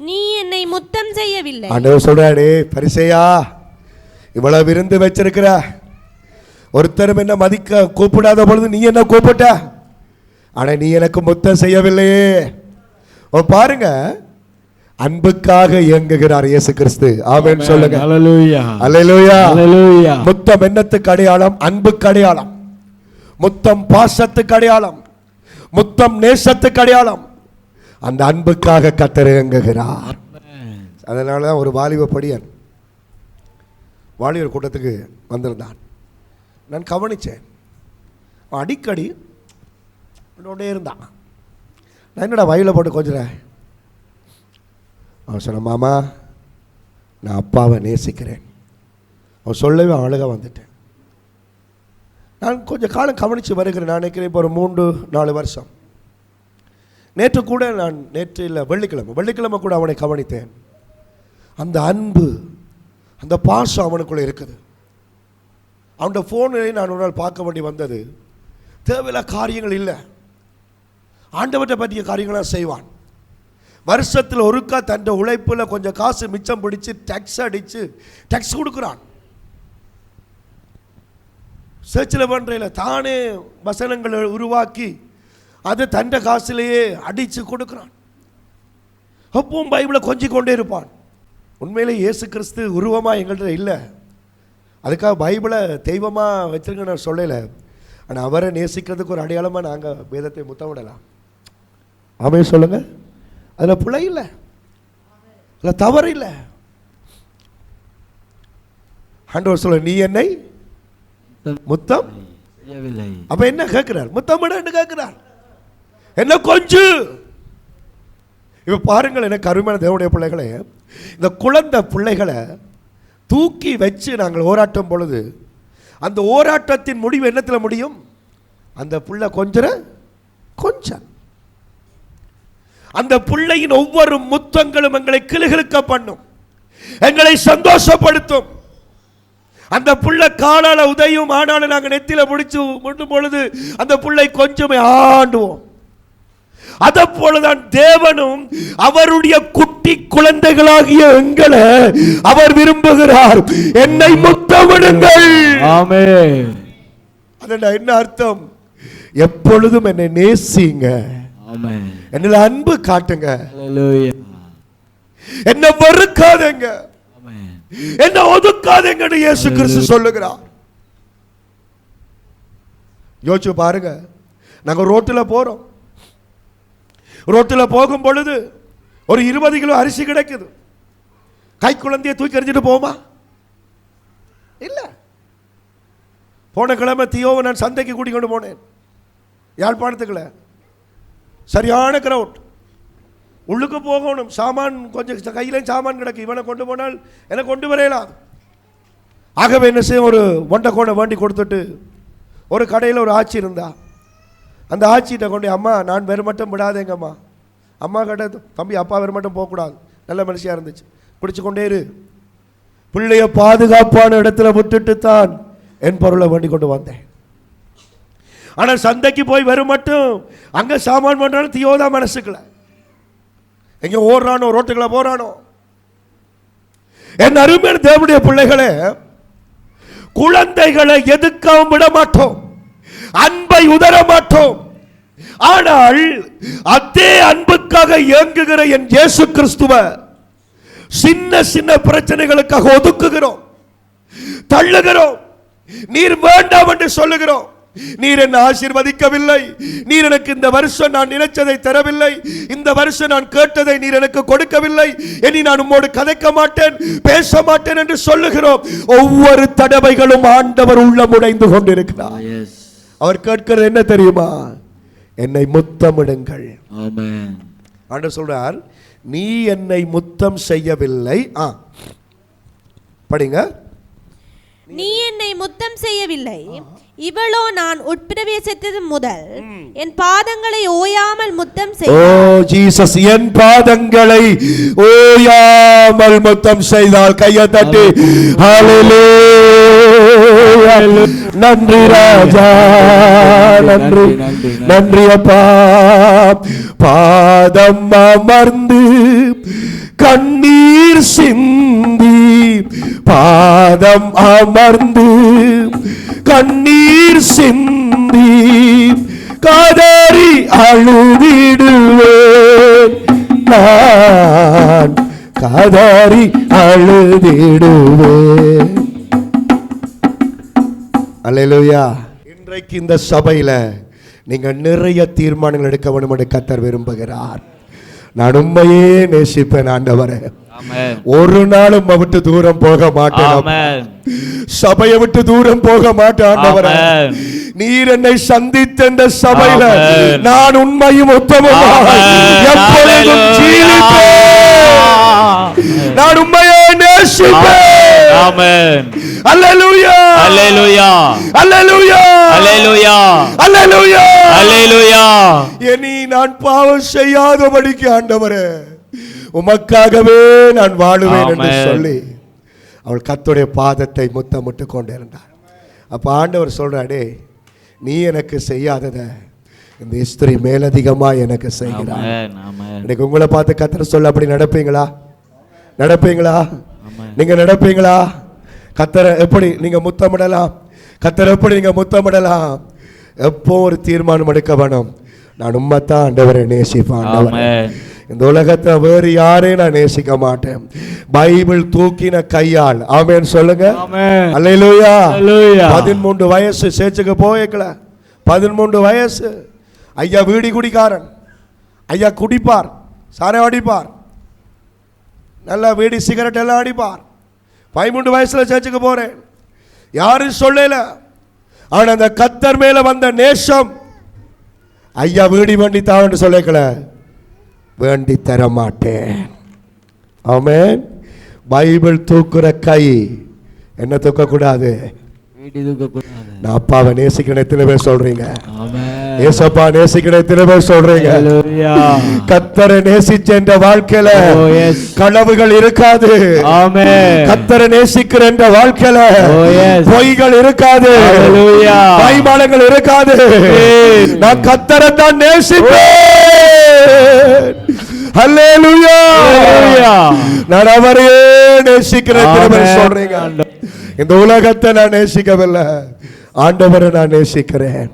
நீ என்னை முத்தம் செய்யவில்லை. ஆண்டவர் சொல்றாரு, பரிசேயா இவ்வளவு விருந்து வச்சிருக்கிற, ஒருத்தரும் என்ன மதிக்க கூப்பிடாத பொழுது நீ என்ன கூப்பிட்ட, ஆனா நீ எனக்கு முத்தம் செய்யவில்லையே. பாருங்க, அன்புக்காக இயங்குகிறார் இயேசு கிறிஸ்து. ஆமென் சொல்லுங்க. அல்லேலூயா, அல்லேலூயா, அல்லேலூயா. முத்தம் என்னத்துக்கு அடையாளம்? அன்புக்கு அடையாளம். முத்தம் பாசத்துக்கு அடையாளம். முத்தம் நேசத்துக்கு அடையாளம். அந்த அன்புக்காக கர்த்தர் இயங்குகிறார். அதனாலதான் ஒரு வாலிப படியன் வாலிபர் கூட்டத்துக்கு வந்திருந்தான். நான் கவனிச்சேன், அடிக்கடி இருந்தான். நான் என்னடா வயலில் போட்டு கொஞ்சம் அவன் சொன்ன, மாமா நான் அப்பாவை நேசிக்கிறேன். அவன் சொல்லவே அழுக வந்துட்டேன். நான் கொஞ்சம் காலம் கவனித்து வருகிறேன். நான் நினைக்கிறேன் இப்போ ஒரு 3-4 வருஷம். நேற்று கூட நேற்று இல்லை, வெள்ளிக்கிழமை கூட அவனை கவனித்தேன். அந்த அன்பு, அந்த பாசம் அவனுக்குள்ளே இருக்குது. அவனோட ஃபோனை நான் ஒரு நாள் பார்க்க வேண்டி வந்தது. தேவையில்ல காரியங்கள் இல்லை, ஆண்டவற்றை பற்றிய காரியங்களாக செய்வான். வருஷத்தில் ஒருக்கா தன் உழைப்பில் கொஞ்சம் காசு மிச்சம் பிடிச்சு டேக்ஸ் அடித்து டேக்ஸ் கொடுக்குறான். சர்ச்சில் பண்ணுறையில் தானே வசனங்களை உருவாக்கி அதை தன் காசுலேயே அடித்து கொடுக்குறான். அப்பவும் பைபிளை கொஞ்சிக் கொண்டே இருப்பான். உண்மையிலே இயேசு கிறிஸ்து உருவமாக எங்கள்கிட்ட இல்லை. அதுக்காக பைபிளை தெய்வமாக வச்சுருங்க நான் சொல்லலை. ஆனால் அவரை நேசிக்கிறதுக்கு ஒரு அடையாளமாக நாங்கள் வேதத்தை முத்தமிடலாம். ஆமென் சொல்லுங்கள். அதில் பிழை இல்லை, அதில் தவறு இல்லை. ஆண்டவர் சொல்ல, நீ என்னை முத்தம். அப்ப என்ன கேட்கிறார்? முத்தமிட கேட்கிறார். என்ன கொஞ்சம் இப்ப பாருங்கள், எனக்கு அருமையான தேவனுடைய பிள்ளைகளே, இந்த குழந்தை பிள்ளைகளை தூக்கி வச்சு நாங்கள் ஓராட்டும் பொழுது அந்த ஓராட்டத்தின் முடிவு என்னத்தில் முடியும்? அந்த புள்ள கொஞ்சம் அந்த பிள்ளையின் ஒவ்வொரு முத்தங்களும் எங்களை கிளுகிழுக்க பண்ணும், எங்களை சந்தோஷப்படுத்தும். அந்த புள்ள காலால உதயும், ஆனாலும் நாங்கள் நெத்தில முடிச்சு முட்டும் பொழுது அந்த புள்ளை கொஞ்சமே ஆண்டுவோம். அதை போலதான் தேவனும் அவருடைய குட்டி குழந்தைகளாகிய எங்களை அவர் விரும்புகிறார். என்னை முத்தமிடுங்கள். ஆமென். அதோட என்ன அர்த்தம்? எப்பொழுதும் என்னை நேசிங்க, என்னில் அன்பு காட்டுங்க, என்ன வெறுக்காதங்க, என்ன ஒதுக்காதங்க இயேசு கிறிஸ்து சொல்லுகிறார். யோசிச்சு பாருங்க, நாங்க ரோட்டில் போறோம். ரோட்டில் போகும் பொழுது ஒரு 20 கிலோ அரிசி கிடைக்குது. கை குழந்தைய தூக்கி எறிஞ்சிட்டு போமா? இல்ல. போன கிழமை தியோவை நான் சந்தைக்கு கூட்டிக் கொண்டு போனேன், யாழ்ப்பாணத்துக்குள்ள. சரியான கிரவுட். உள்ளுக்கு போகணும், சாமான் கொஞ்சம் கையில சாமான் கிடக்கு. இவனை கொண்டு போனால் எனக்கு கொண்டு வரையலாம். ஆகவே என்ன செய்ய, ஒரு ஒண்டை கோணை வேண்டி கொடுத்துட்டு ஒரு கடையில் ஒரு ஆச்சி இருந்தா. அந்த ஆச்சிகிட்ட கொண்டு, அம்மா நான் வெறும் மட்டும் விடாதேங்கம்மா. அம்மா கிட்ட, தம்பி அப்பா வெறும் மட்டும் போகக்கூடாது. நல்ல மனுஷியாக இருந்துச்சு. பிடிச்சு கொண்டே இரு. பிள்ளைய பாதுகாப்பான இடத்துல விட்டுட்டு தான் என் பொருளை வேண்டி கொண்டு வந்தேன். ஆனால் சந்தைக்கு போய் வெறும் மட்டும் அங்கே சாமான் பண்ணுறாலும் தியோதான் மனசுக்குள்ள. எங்கே ஓடுறானோ, ரோட்டுக்குள்ள போறானோ. என் அருமையான தேவனுடைய பிள்ளைகளே, குழந்தைகளை எதுக்கவும் விட மாட்டோம், அன்பை உதற மாட்டோம். ஆனால் அதே அன்புக்காக இயங்குகிற என் இயேசு கிறிஸ்துவ சின்ன சின்ன பிரச்சனைகளுக்காக ஒதுக்குகிறோம், தள்ளுகிறோம். நீர் வேண்டாம் என்று சொல்லுகிறோம். நீர் என்னை ஆசீர்வதிக்கவில்லை, நீர் எனக்கு இந்த வருஷம் நான் நினைச்சதை தரவில்லை, இந்த வருஷம் நான் கேட்டதை நீர் எனக்கு கொடுக்கவில்லை, இனி நான் உம்மோடு கதைக்க மாட்டேன், பேச மாட்டேன் என்று சொல்லுகிறோம். ஒவ்வொரு தடவைகளும் ஆண்டவர் உள்ளம் உடைந்து கொண்டிருக்கிறார். அவர் கேட்கிறது என்ன தெரியுமா? என்னை முத்தமிடுங்கள். ஆமென். ஆண்டவர் சொல்றார், நீ என்னை முத்தம் செய்யவில்லை. படிங்க. நீ என்னை முத்தம் செய்யவில்லை, இவளோ நான் உட்பிரவேசித்தது முதல் என் பாதங்களை ஓயாமல் முத்தம் செய்தாள். ஓ ஜீசஸ், என் பாதங்களை ஓயாமல் முத்தம் செய்தால் கையை தட்டி ஹalleluya. நன்றி ராஜா, நன்றி நன்றி அப்பா. பாதம் அமர்ந்து கண்ணீர் சிந்தி, பாதம் அமர்ந்து கண்ணீர் சிந்தி, காதறி அழுதிடுவேன் நான், காதறி அழுதிடுவேன். அல்லேலூயா. இன்றைக்கு இந்த சபையில நீங்க நிறைய தீர்மானங்கள் எடுக்க வேண்டும் என்று கர்த்தர் விரும்புகிறார். நான் உண்மையே நேசிப்பேன் ஆண்டவரே, ஒரு நாளும் விட்டு தூரம் போக மாட்டேன், சபையை விட்டு தூரம் போக மாட்டேன் ஆண்டவரே. நீர் என்னை சந்தித்த இந்த சபையில நான் உண்மையும் உத்தமமாக எப்பொழுதும் ஜீவிப்பேன். நான் உண்மையை நேசிப்பேன். ஆமென். அல்லேலூயா, அல்லேலூயா, அல்லேலூயா, அல்லேலூயா, அல்லேலூயா, அல்லேலூயா. இனி நான் பாவம் செய்யாதபடிக்கு ஆண்டவரே உமக்காகவே நான் வாழுவேன் என்று சொல்லி அவள் கர்த்தருடைய பாதத்தை முத்தமிட்டு கொண்டிருந்தார். அப்ப ஆண்டவர் சொல்றாடே, நீ எனக்கு செய்யாதத இந்த ஸ்திரீ மேலதிகமா எனக்கு செய்கிறார். இன்னைக்கு உங்களை பார்த்து கர்த்தர் சொல்ல, அப்படி நடப்பீங்களா? நடப்பீங்களா? நீங்க நடப்பீங்களா? கர்த்தரை எப்படி நீங்க முத்தமிடலாம்? கர்த்தரை எப்படி நீங்க முத்தமிடலாம்? எப்போ ஒரு தீர்மானம் எடுக்க வேணும், நான் உண்மைத்தான் ஆண்டவரை நேசிப்பேன். இந்த உலகத்தை வேறு யாரையும் நான் நேசிக்க மாட்டேன். பைபிள் தூக்கின கையால். ஆமென் சொல்லுங்க. அல்லேலூயா. 13 வயசு சேர்ச்சுக்கு போய்க்கல. 13 வயசு. ஐயா வீடி குடிக்காரன், ஐயா குடிப்பார், சாரை அடிப்பார், நல்லா வீடி சிகரெட் எல்லாம் அடிப்பார். 13 வயசுல சேர்ச்சுக்கு போறேன், யாரும் சொல்லல. ஆனா அந்த கர்த்தர் மேல வந்த நேசம், ஐயா வீடி வண்டி தான்னு சொல்லக்கல, வேண்டி தர மாட்டேன். ஆமென். பைபிள் தூக்குற கை என்ன தூக்க கூடாது? நான் அப்பாவை நேசிக்கிறேன். எத்தனை பேர் சொல்றீங்க? ஏசப்பா நேசிக்கிறேன். எத்தனை பேர் சொல்றீங்க? கர்த்தரை நேசிச்ச இந்த வாழ்க்கையில கனவுகள் இருக்காது. கர்த்தரை நேசிக்கிற இந்த வாழ்க்கையில பொய்கள் இருக்காது, பைமானங்கள் இருக்காது. நான் கர்த்தரை தான் நேசிப்பேன். அல்லேலூயா. நான் அவரையே நேசிக்கிறேன். சொல்றீங்க, இந்த உலகத்தை நான் நேசிக்கவில்லை, ஆண்டவரை நான் நேசிக்கிறேன்.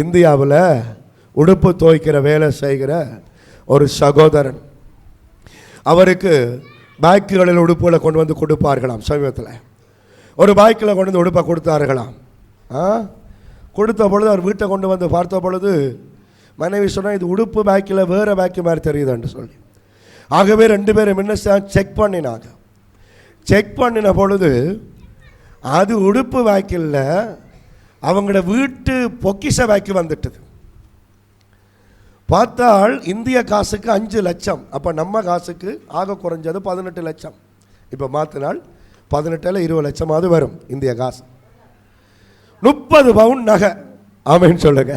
இந்தியாவில் உடுப்பு துவைக்கிற வேலை செய்கிற ஒரு சகோதரன், அவருக்கு பேக்குகளில் உடுப்புகளை கொண்டு வந்து கொடுப்பார்களாம். சமீபத்தில் ஒரு பேக்கில் கொண்டு வந்து உடுப்பை கொடுத்தார்களாம். கொடுத்த பொழுது அவர் வீட்டை கொண்டு வந்து பார்த்த பொழுது மனைவி சொன்னால், இது உடுப்பு பேக்கில் வேறு பேக்கு மாதிரி தெரியுதுன்னு சொல்லி. ஆகவே 2 பேரும் என்ன செக் பண்ணினாங்க. செக் பண்ணின பொழுது அது உடுப்பு பேக்கில் அவங்களோட வீட்டு பொக்கிஷ பேக்கு வந்துட்டது. பார்த்தால் இந்திய காசுக்கு 5 லட்சம். அப்போ நம்ம காசுக்கு ஆக குறைஞ்சது 18 லட்சம். இப்போ மாற்றினால் 18 20 லட்சமாவது வரும் இந்திய காசு. 30 பவுன் நகை. ஆமேன்னு சொல்லுங்க.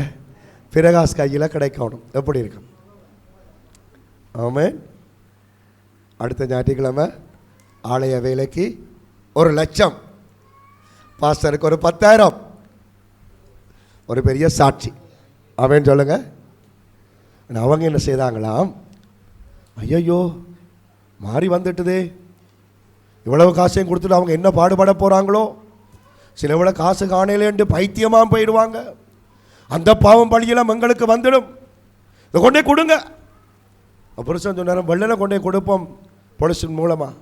பிரகாஷ் கையில் கிடைக்கணும். எப்படி இருக்கும்? ஆமேன். அடுத்த ஞாயிற்றுக்கிழமை ஆலய வேலைக்கு 1 லட்சம், பாஸ்டருக்கு ஒரு 10,000. ஒரு பெரிய சாட்சி. ஆமேன்னு சொல்லுங்க. அவங்க என்ன செய்தாங்களாம், ஐயோ மாறி வந்துட்டுதே, இவ்வளவு காசையும் கொடுத்துட்டு அவங்க என்ன பாடுபட போகிறாங்களோ, சில விட காசு காணையிலேண்டு பைத்தியமாக போயிடுவாங்க, அந்த பாவம் பழியெல்லாம் எங்களுக்கு வந்துடும், இதை கொண்டே கொடுங்க. புருஷன் சொன்னார், வெள்ளனை கொண்டே கொடுப்போம் பொலிசின் மூலமாக.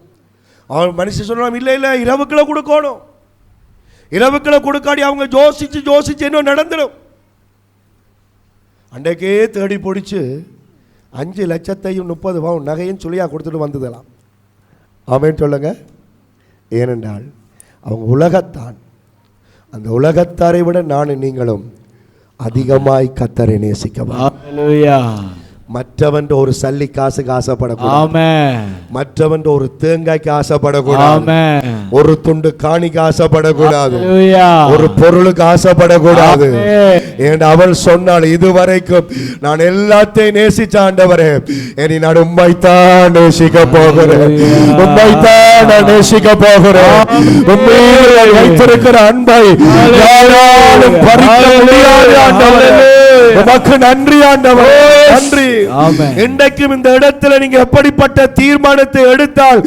அவன் மனுஷன் சொன்னாலும், இல்லை இல்லை இரவுக்குள்ள கொடுக்கணும், இரவுக்குள்ள கொடுக்காடி அவங்க ஜோசிச்சு இன்னும் நடந்துடும். அன்றைக்கே தேடி பிடிச்சி 5 லட்சத்தையும் 30 பவுன் நகையும் சொல்லியாக கொடுத்துட்டு வந்ததெல்லாம். ஆமென் சொல்லுங்க. ஏனென்றால் அவங்க உலகத்தான், அந்த உலகத்தாரை விட நானும் நீங்களும் அதிகமாய் கர்த்தரை நேசிக்கவா. மற்றவன் ஒரு சல்லி காசுக்கு ஆசைப்படக்கூடாது. ஆமென். மற்றவன் ஒரு தேங்காய்க்கு ஆசைப்படக்கூடாது. ஆமென். ஒரு துண்டு காணிக்கு ஆசைப்படக்கூடாது. ஹalleluya. ஒரு பொருளுக்கு ஆசைப்படக்கூடாது. ஆமென். அவள் சொன்னாள், இதுவரைக்கும் நான் எல்லாத்தையும் நேசிச்ச ஆண்டவரே, இனி நான் உம்மைத்தான் நேசிக்க போகிறேன். உம்மைத்தான் நான் நேசிக்க போகிறேன். உம்மையிலே வைத்திருக்கிற அன்பை யாராலும் பறிக்க முடியாது ஆண்டவரே. உமக்கு நன்றி ஆண்டவரே, நன்றி. இன்றைக்கும் இந்த இடத்துல நீங்க எப்படிப்பட்ட தீர்மானத்தை எடுத்தால்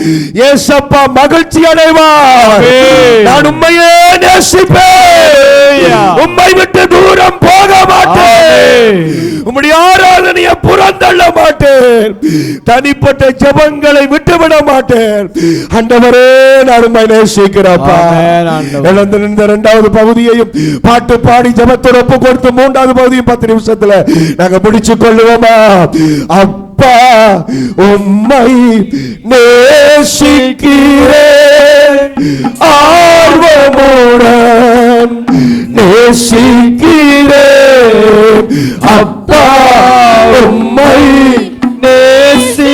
ஏசப்பா மகிழ்ச்சி அடைவார். நான் உம்மையே நேசிப்பேன், உம்மை விட்டு தூரம் போக மாட்டேன், உம்முடைய ஆராதனையை புறந்தள்ள மாட்டேன், தனிப்பட்ட ஜெபங்களை விட்டுவிட மாட்டேன். ஆண்டவரே, நான் உம்மை நேசிக்கிறப்பா. இந்த இரண்டாவது பகுதியையும் பாட்டு பாடி ஜெபத்தோடு ஒப்பு கொடுத்து மூன்றாவது பகுதியும் 10 நிமிஷத்துல நாங்க முடிச்சு கொள்ளுவோமா? அப்பா, உம்மை நேசிக்கிறேன், ஆர்வமுடன் நேசிக்கிறேன். அப்பா, உம்மை நேசிக்கிறேன்,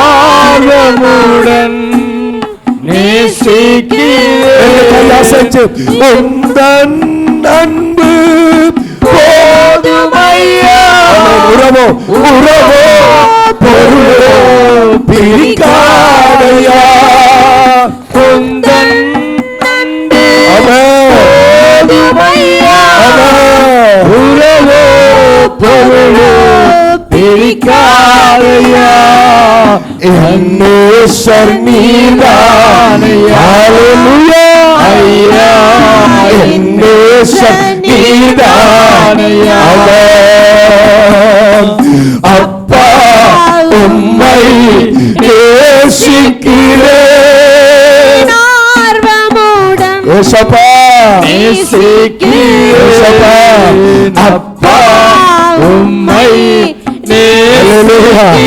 ஆர்வமுடன் நேசிக்கிறேன். உந்தன் அன்பு போதுமையா. உறவோ உறவோ பொருளோ பிரிக்காதையா. உந்தன் அன்பு போதுமையா. உறவோ பொருளோ பிரிக்காதையா. என்னேசர் நீதானையா. ஹalleluya. ஐயா, என்னேசர் நீதானையா. அப்பா, உம்மை நேசிக்கிறேன், ஆர்வமுடன் ஏசப்பா நேசிக்கிறேன். அப்பா, உம்மை நேசிக்கிறேன்,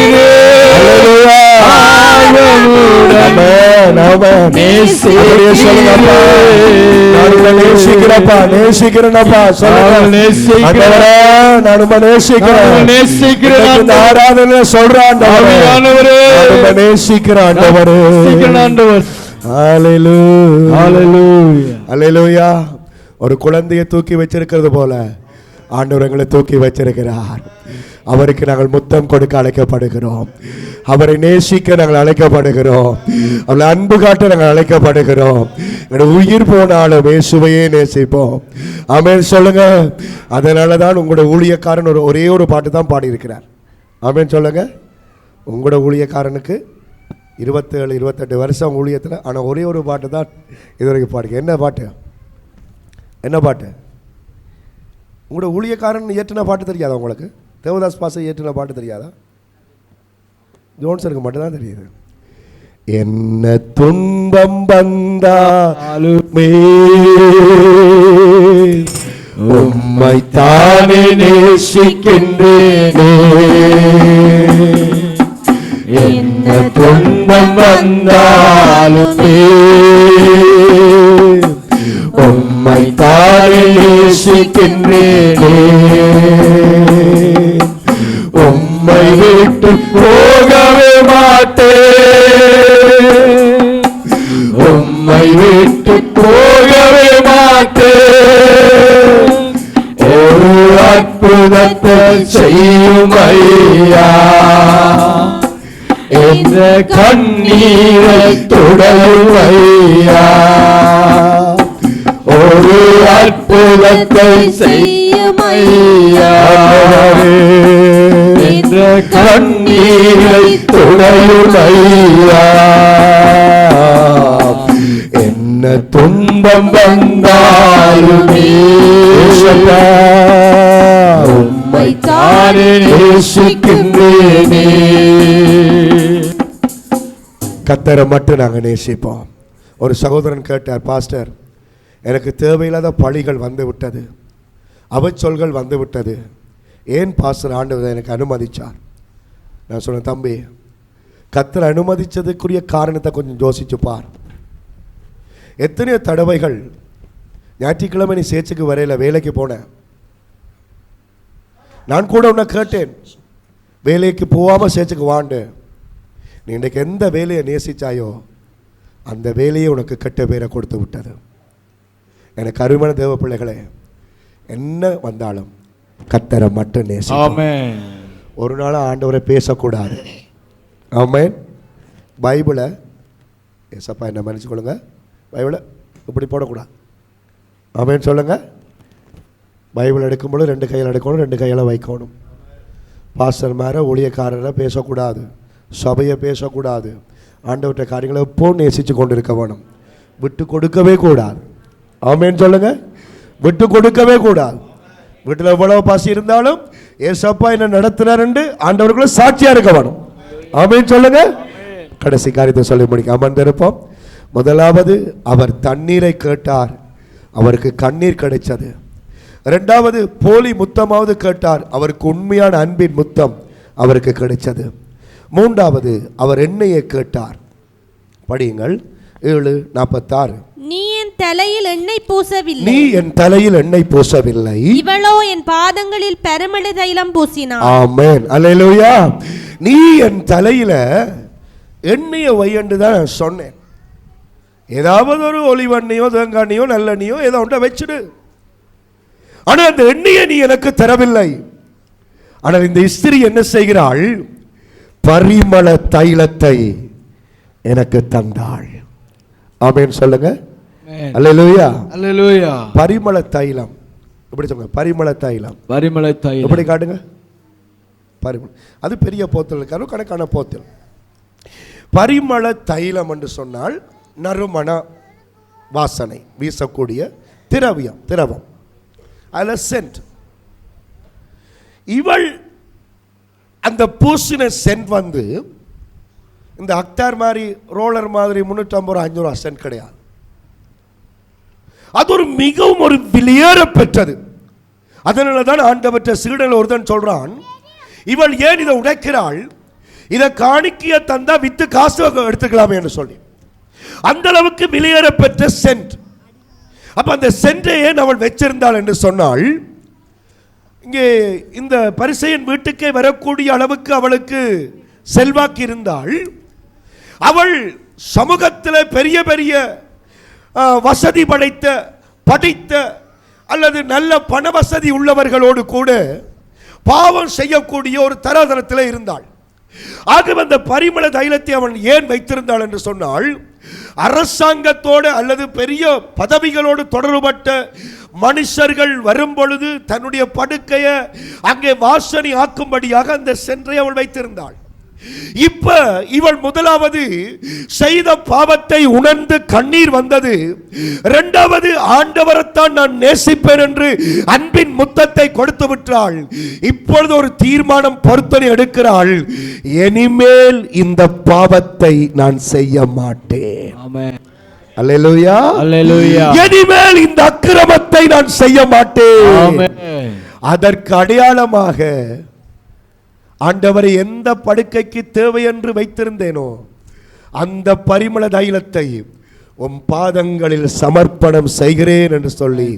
நேசிக்கிறப்பா, நேசிக்கிறேனப்பா. நேசிக்கிறேன் ஆராதனை சொல்றான். நேசிக்கிறான். அல்லேலூயா. ஒரு குழந்தையை தூக்கி வச்சிருக்கிறது போல ஆண்டவர் எங்களை தூக்கி வச்சிருக்கிறார். அவருக்கு நாங்கள் முத்தம் கொடுக்க அழைக்கப்படுகிறோம். அவரை நேசிக்க நாங்கள் அழைக்கப்படுகிறோம். அவளை அன்பு காட்ட நாங்கள் அழைக்கப்படுகிறோம். என்னோட உயிர் போனாலும் இயேசுவையே நேசிப்போம். ஆமென் சொல்லுங்க. அதனால தான் உங்களோட ஊழியக்காரன் ஒரே ஒரு பாட்டு தான் பாடியிருக்கிறார். ஆமென் சொல்லுங்க. உங்களோட ஊழியக்காரனுக்கு 27-28 வருஷம் ஊழியத்தில், ஆனால் ஒரே ஒரு பாட்டு தான் இதுவரைக்கும் பாடுங்க. என்ன பாட்டு? என்ன பாட்டு? உங்களோட ஊழியக்காரன் இயற்றின பாட்டு தெரியாதா உங்களுக்கு? தேவதாஸ் பாச இயற்றின பாட்டு தெரியாதா? ஜோன்சனுக்கு மட்டும்தான் தெரியுது. என்ன துன்பம் வந்தாலுமே உம்மை தானே நேசிக்கின்றேனே. என்ன துன்பம் வந்தாலுமே உம்மை தானே நேசிக்கின்றேனே. உம்மை விட்டு போகவே மாட்டேன், உம்மை விட்டு போகவே மாட்டேன். ஒரு அற்புதத்தை செய்யும் ஐயா, என்ற கண்ணீரை துடையும் ஐயா. ஒரு அற்புதத்தை செய்யும் ஐயா, என்ற கண்ணீரை துடையும் ஐயா. என்ன துன்பம் வந்தாலுமே உம்மை தானே நேசிக்கின்றேனே. கர்த்தரை மட்டும் நாங்கள் நேசிப்போம். ஒரு சகோதரன் கேட்டார், பாஸ்டர் எனக்கு தேவையில்லாத பழிகள் வந்து விட்டது, அவச்சொல்கள் வந்து விட்டது, ஏன் பாஸ்டர் ஆண்டவர் எனக்கு அனுமதிச்சார்? நான் சொன்னேன், தம்பி கர்த்தர் அனுமதிச்சதுக்குரிய காரணத்தை கொஞ்சம் யோசிச்சு பார். எத்தனையோ தடவைகள் ஞாயிற்றுக்கிழமை நீ சேர்ச்சுக்கு வரையில வேலைக்கு போன, நான் கூட உன்னை கேட்டேன், வேலைக்கு போகாம சேர்ச்சுக்கு வாண்டு. நீ இன்றைக்கு எந்த வேலையை நேசிச்சாயோ அந்த வேலையை உனக்கு கெட்ட பேரை கொடுத்து விட்டது. எனக்கு அருமையான தேவ பிள்ளைகளே, என்ன வந்தாலும் கர்த்தரை மட்டும் நேசி. ஒரு நாள் ஆண்டவரை பேசக்கூடாது. ஆமென். பைபிளை ஏசப்பா என்ன மன்னிச்சுக்கொள்ளுங்க, பைபிளை இப்படி போடக்கூடாது. ஆமென் சொல்லுங்க. பைபிள் எடுக்கும்போது 2 கையில் எடுக்கணும், 2 கையில் வைக்கணும். பாஸ்டர் மேலே ஊழியக்காரரை பேசக்கூடாது, சபையை பேசக்கூடாது. ஆண்டவற்ற காரியங்களை எப்போ நேசித்து கொண்டு இருக்க வேணும். விட்டு கொடுக்கவே கூடாது. ஆமென் சொல்லுங்க. விட்டு கொடுக்கவே கூடாது. வீட்டில் எவ்வளவு பசி இருந்தாலும் ஏசப்பா என்ன நடத்துறார் என்று ஆண்டவர்களை சாட்சியா இருக்க வேணும். ஆமென் சொல்லுங்க. கடைசி காரியத்தை சொல்லி முடிக்க அமர்ந்திருப்போம். முதலாவது, அவர் தண்ணீரை கேட்டார், அவருக்கு கண்ணீர் கிடைச்சது. இரண்டாவது, போலி முத்தமாவது கேட்டார், அவருக்கு உண்மையான அன்பின் முத்தம் அவருக்கு கிடைச்சது. மூன்றாவது, அவர் எண்ணெயை கேட்டார். படியுங்கள் 7:46. நீ என் தலையில் எண்ணெய் பூசவில்லை, நீ என் தலையில் எண்ணெய் பூசவில்லை, இவளோ என் பாதங்களில் பெருமிழ தைலம் பூசினாள். ஆமென் அல்லேலூயா. நீ என் தலையில எண்ணெயை வையண்டு தான் சொன்னேன். ஏதாவது ஒரு ஒலிவெண்ணையோ தேங்காய்யோ நல்லெண்ணையோ ஏதோ ஒன்றை வச்சுடு. ஆனா அந்த எண்ணெயை நீ எனக்கு தரவில்லை. ஆனால் இந்த ஸ்திரீ என்ன செய்கிறாள்? பரிமள தைலத்தை எனக்கு தந்தாள். ஆமென் சொல்லுங்க. அல்லேலூயா அல்லேலூயா. பரிமள தைலம் எப்படி சொல்லுங்க? பரிமள தைலம். பரிமள தைலம் எப்படி காட்டுங்க? பரிமள, அது பெரிய போத்தல் இருக்காரு, கணக்கான போத்தல். பரிமள தைலம் என்று சொன்னால் நறுமண வாசனை வீசக்கூடிய திரவம், அதில் சென்ட். இவள் அந்த பூசின சென்ட் வந்து இந்த அக்தார் மாதிரி ரோலர் மாதிரி 350 500 சென்ட் கிடையாது. அது ஒரு மிகவும் ஒரு விலையேற பெற்றது. அதனால தான் ஆண்டவற்ற சீடனில் ஒருத்தன் சொல்றான், இவள் ஏன் இதை உடைக்கிறாள்? இதை காணிக்கைய தந்தா வித்து காசு எடுத்துக்கலாமே என்று சொல்லி. அந்த அளவுக்கு விலையேற பெற்ற சென்ட். அப்ப அந்த சென்ட்டை ஏன் அவள் வச்சிருந்தாள் என்று சொன்னால், இங்கே இந்த பரிசேயன் வீட்டுக்கே வரக்கூடிய அளவுக்கு அவளுக்கு செல்வாக்கு இருந்தால், அவள் சமூகத்தில் பெரிய பெரிய வசதி படைத்த படித்த அல்லது நல்ல பண வசதி உள்ளவர்களோடு கூட பாவம் செய்யக்கூடிய ஒரு தராதரத்தில் இருந்தாள். ஆகவே அந்த பரிமள தைலத்தை அவன் ஏன் வைத்திருந்தாள் என்று சொன்னால், அரசாங்கத்தோடு அல்லது பெரிய பதவிகளோடு தொடர்பட்ட மனுஷர்கள் வரும் பொழுது தன்னுடைய படுக்கையை அங்கே வாசனை ஆக்கும்படியாக அந்த சென்றை அவள் வைத்திருந்தாள். இப்ப இவள் முதலாவது செய்த பாவத்தை உணர்ந்து கண்ணீர் வந்தது. இரண்டாவது, ஆண்டவரைத்தான் நான் நேசிப்பேன் என்று அன்பின் முத்தத்தை கொடுத்து விட்டாள். இப்பொழுது ஒரு தீர்மானம் பொருத்தனை எடுக்கிறாள், இனிமேல் இந்த பாவத்தை நான் செய்ய மாட்டேன். ஆமென் அல்லேலூயா அல்லேலூயா. இனிமேல் இந்த அக்கிரமத்தை நான் செய்ய மாட்டேன். ஆமென். அதற்கு அடையாளமாக ஆண்டவரை எந்த படுக்கைக்கு தேவை என்று வைத்திருந்தேனோ அந்த பரிமள தைலத்தை உம் பாதங்களில் சமர்ப்பணம் செய்கிறேன் என்று சொல்லி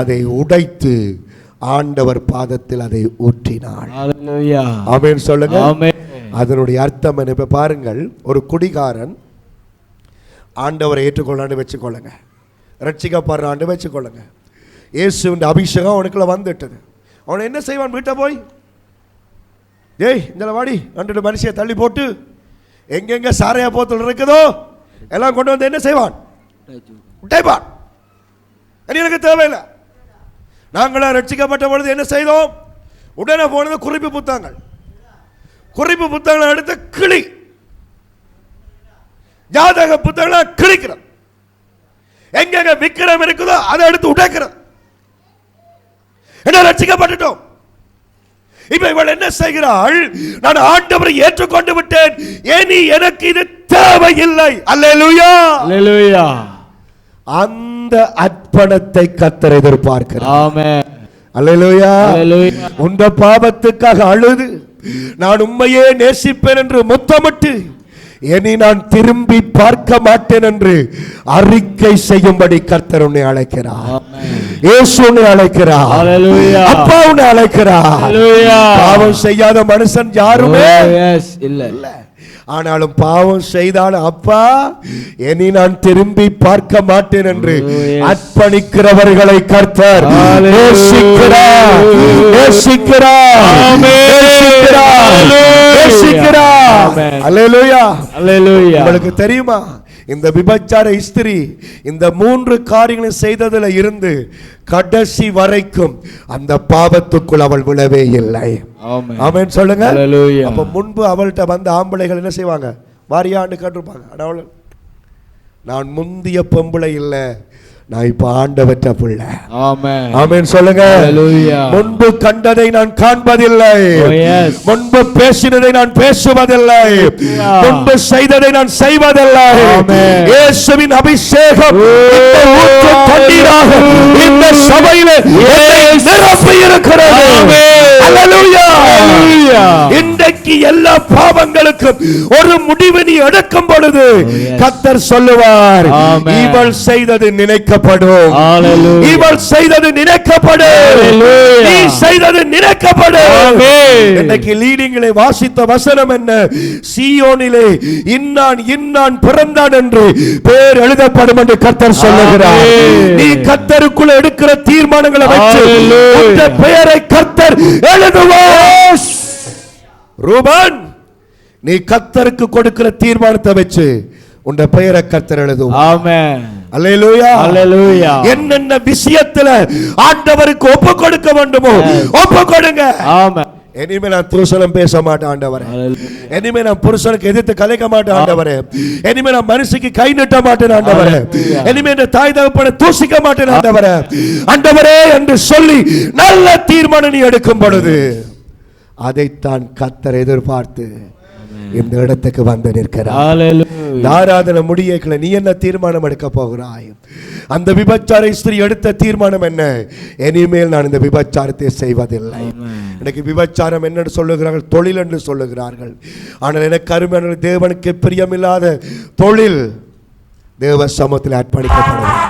அதை உடைத்து ஆண்டவர் பாதத்தில் அதை ஊற்றினாள். ஆமென் சொல்லுங்க. அதனுடைய அர்த்தம் என்ன? இப்ப பாருங்கள், ஒரு குடிகாரன் ஆண்டவரை ஏற்றுக்கொள்ளான்னு வச்சுக்கொள்ளுங்க, ரட்சிக்கப்படுறான்னு வச்சுக்கொள்ளுங்க. இயேசுவின் அபிஷேகம் அவனுக்குள்ள வந்துட்டது. அவன் என்ன செய்வான்? வீட்டை போய், ஏய் இந்த வாடி 2 மனுஷியை தள்ளி போட்டு எங்கெங்க சாரையா போத்தல் இருக்குதோ எல்லாம் கொண்டு வந்து என்ன செய்வான்? உடைப்பான். எனக்கு தேவையில்லை. நாங்களாம் ரட்சிக்கப்பட்ட பொழுது என்ன செய்தோம்? உடனே போனது குறிப்பு புத்தகங்களை எடுத்து கிளி, ஜாதக புத்தகங்களை கிழிக்கிறோம். எங்கெங்க விக்கிரம் இருக்குதோ அதை எடுத்து உடைக்கிறோம். என்ன ரட்சிக்கப்பட்டுட்டோம். இப்ப இவள் என்ன செய்கிறாள்? நான் ஆண்டவரை ஏற்றுக்கொண்டு விட்டேன், இனி எனக்கு இது தேவையில்லை. அல்லேலூயா அல்லேலூயா. அந்த அர்ப்பணத்தை கர்த்தர் எதிர்பார்க்கிறார். ஆமென் அல்லேலூயா அல்லேலூயா. உந்த பாவத்துக்காக அழுது நான் உம்மையே நேசிப்பேன் என்று முத்தமிட்டு இனி நான் திரும்பி பார்க்க மாட்டேன் என்று அறிக்கை செய்யும்படி கர்த்தர் உன்னை அழைக்கிறார். இயேசு உன்னை அழைக்கிறார். அப்பா உன்னை அழைக்கிறார். பாவம் செய்யாத மனுஷன் யாருமே இல்ல. ஆனாலும் பாவம் செய்தாலும் அப்பா இனி நான் திரும்பி பார்க்க மாட்டேன் என்று அர்ப்பணிக்கிறவர்களை கர்த்தர் நேசிக்கிறார். உங்களுக்கு தெரியுமா, இந்த விபச்சார ஸ்திரீ இந்த 3 காரியங்களும் செய்ததுல இருந்து கடைசி வரைக்கும் அந்த பாவத்துக்குள் அவள் விழவே இல்லை. ஆமென் சொல்லுங்க. அப்ப முன்பு அவள்கிட்ட வந்த ஆம்பளைகள் என்ன செய்வாங்க? வாரியாண்டு கேட்டிருப்பாங்க. ஆனால் நான் முந்திய பொம்பளை இல்லை, நான் இப்ப ஆண்டவற்ற பிள்ளை. ஆமென் சொல்லுங்க. முன்பு கண்டதை நான் காண்பதில்லை, முன்பு பேசினதை நான் பேசுவதில்லை, முன்பு செய்ததை நான் செய்வதில்லை. இயேசுவின் அபிஷேகம் தண்ணீராக இந்த சபையிலே நிரப்பி இருக்கிறது. இன்றைக்கு எல்லா பாவங்களுக்கும் ஒரு முடிவு நீ எடுக்கும் பொழுது கர்த்தர் சொல்லுவார், இவள் செய்தது நினைக்கப்படும், இவள் செய்தது நினைக்கப்படும், நீ செய்தது நினைக்கப்படும். இன்றைக்கு லீடிங்களை வாசித்த வசனம் என்ன? சீயோனிலே இன்னான் இன்னான் பிறந்தான் என்று பேர் எழுதப்படும் என்று கர்த்தர் சொல்லுகிறார். நீ கர்த்தருக்குள்ள எடுக்கிற தீர்மானங்களை வச்சு உன் பெயரை கர்த்தர் எழுதுவார். ரூபன், நீ கர்த்தருக்கு கொடுக்கிற தீர்மானத்தை வச்சு உன் பெயரை கர்த்தர் எழுதுவார். ஆமென். அல்லேலூயா. அல்லேலூயா. என்னென்ன விஷயத்துல ஆண்டவருக்கு ஒப்பு கொடுக்க வேண்டுமோ ஒப்பு கொடுங்க. ஆமென். இனிமே நான் புருஷனும் பேச மாட்டேன் ஆண்டவரே, இனிமே நான் புருஷனுக்கு எதிர்த்து கலைக்க மாட்டேன் ஆண்டவரே, இனிமே நான் மனுஷிக்கு கை நீட்ட மாட்டேன் ஆண்டவரே, இனிமே இந்த தாய் தகப்பனை தூசிக்க மாட்டேன் ஆண்டவரே, ஆண்டவரே என்று சொல்லி நல்ல தீர்மானம் நீ எடுக்கும் பொழுது அதைத்தான் கர்த்தர் எதிர்பார்த்து இந்த இடத்துக்கு வந்து நிற்கிறார். ஆராதனை முடியல, நீ என்ன தீர்மானம் எடுக்க போகிறாய்? அந்த விபச்சார ஸ்திரீ எடுத்த தீர்மானம் என்ன? இனிமேல் நான் இந்த விபச்சாரத்தை செய்வதில்லை. எனக்கு விபச்சாரம் என்னன்னு சொல்லுகிறார்கள்? தொழில் என்று சொல்லுகிறார்கள். ஆனால் எனக்கு அருமையான தேவனுக்கு பிரியமில்லாத தொழில் தேவ சமூகத்தில் அர்ப்பணிக்கப்படுகிறது.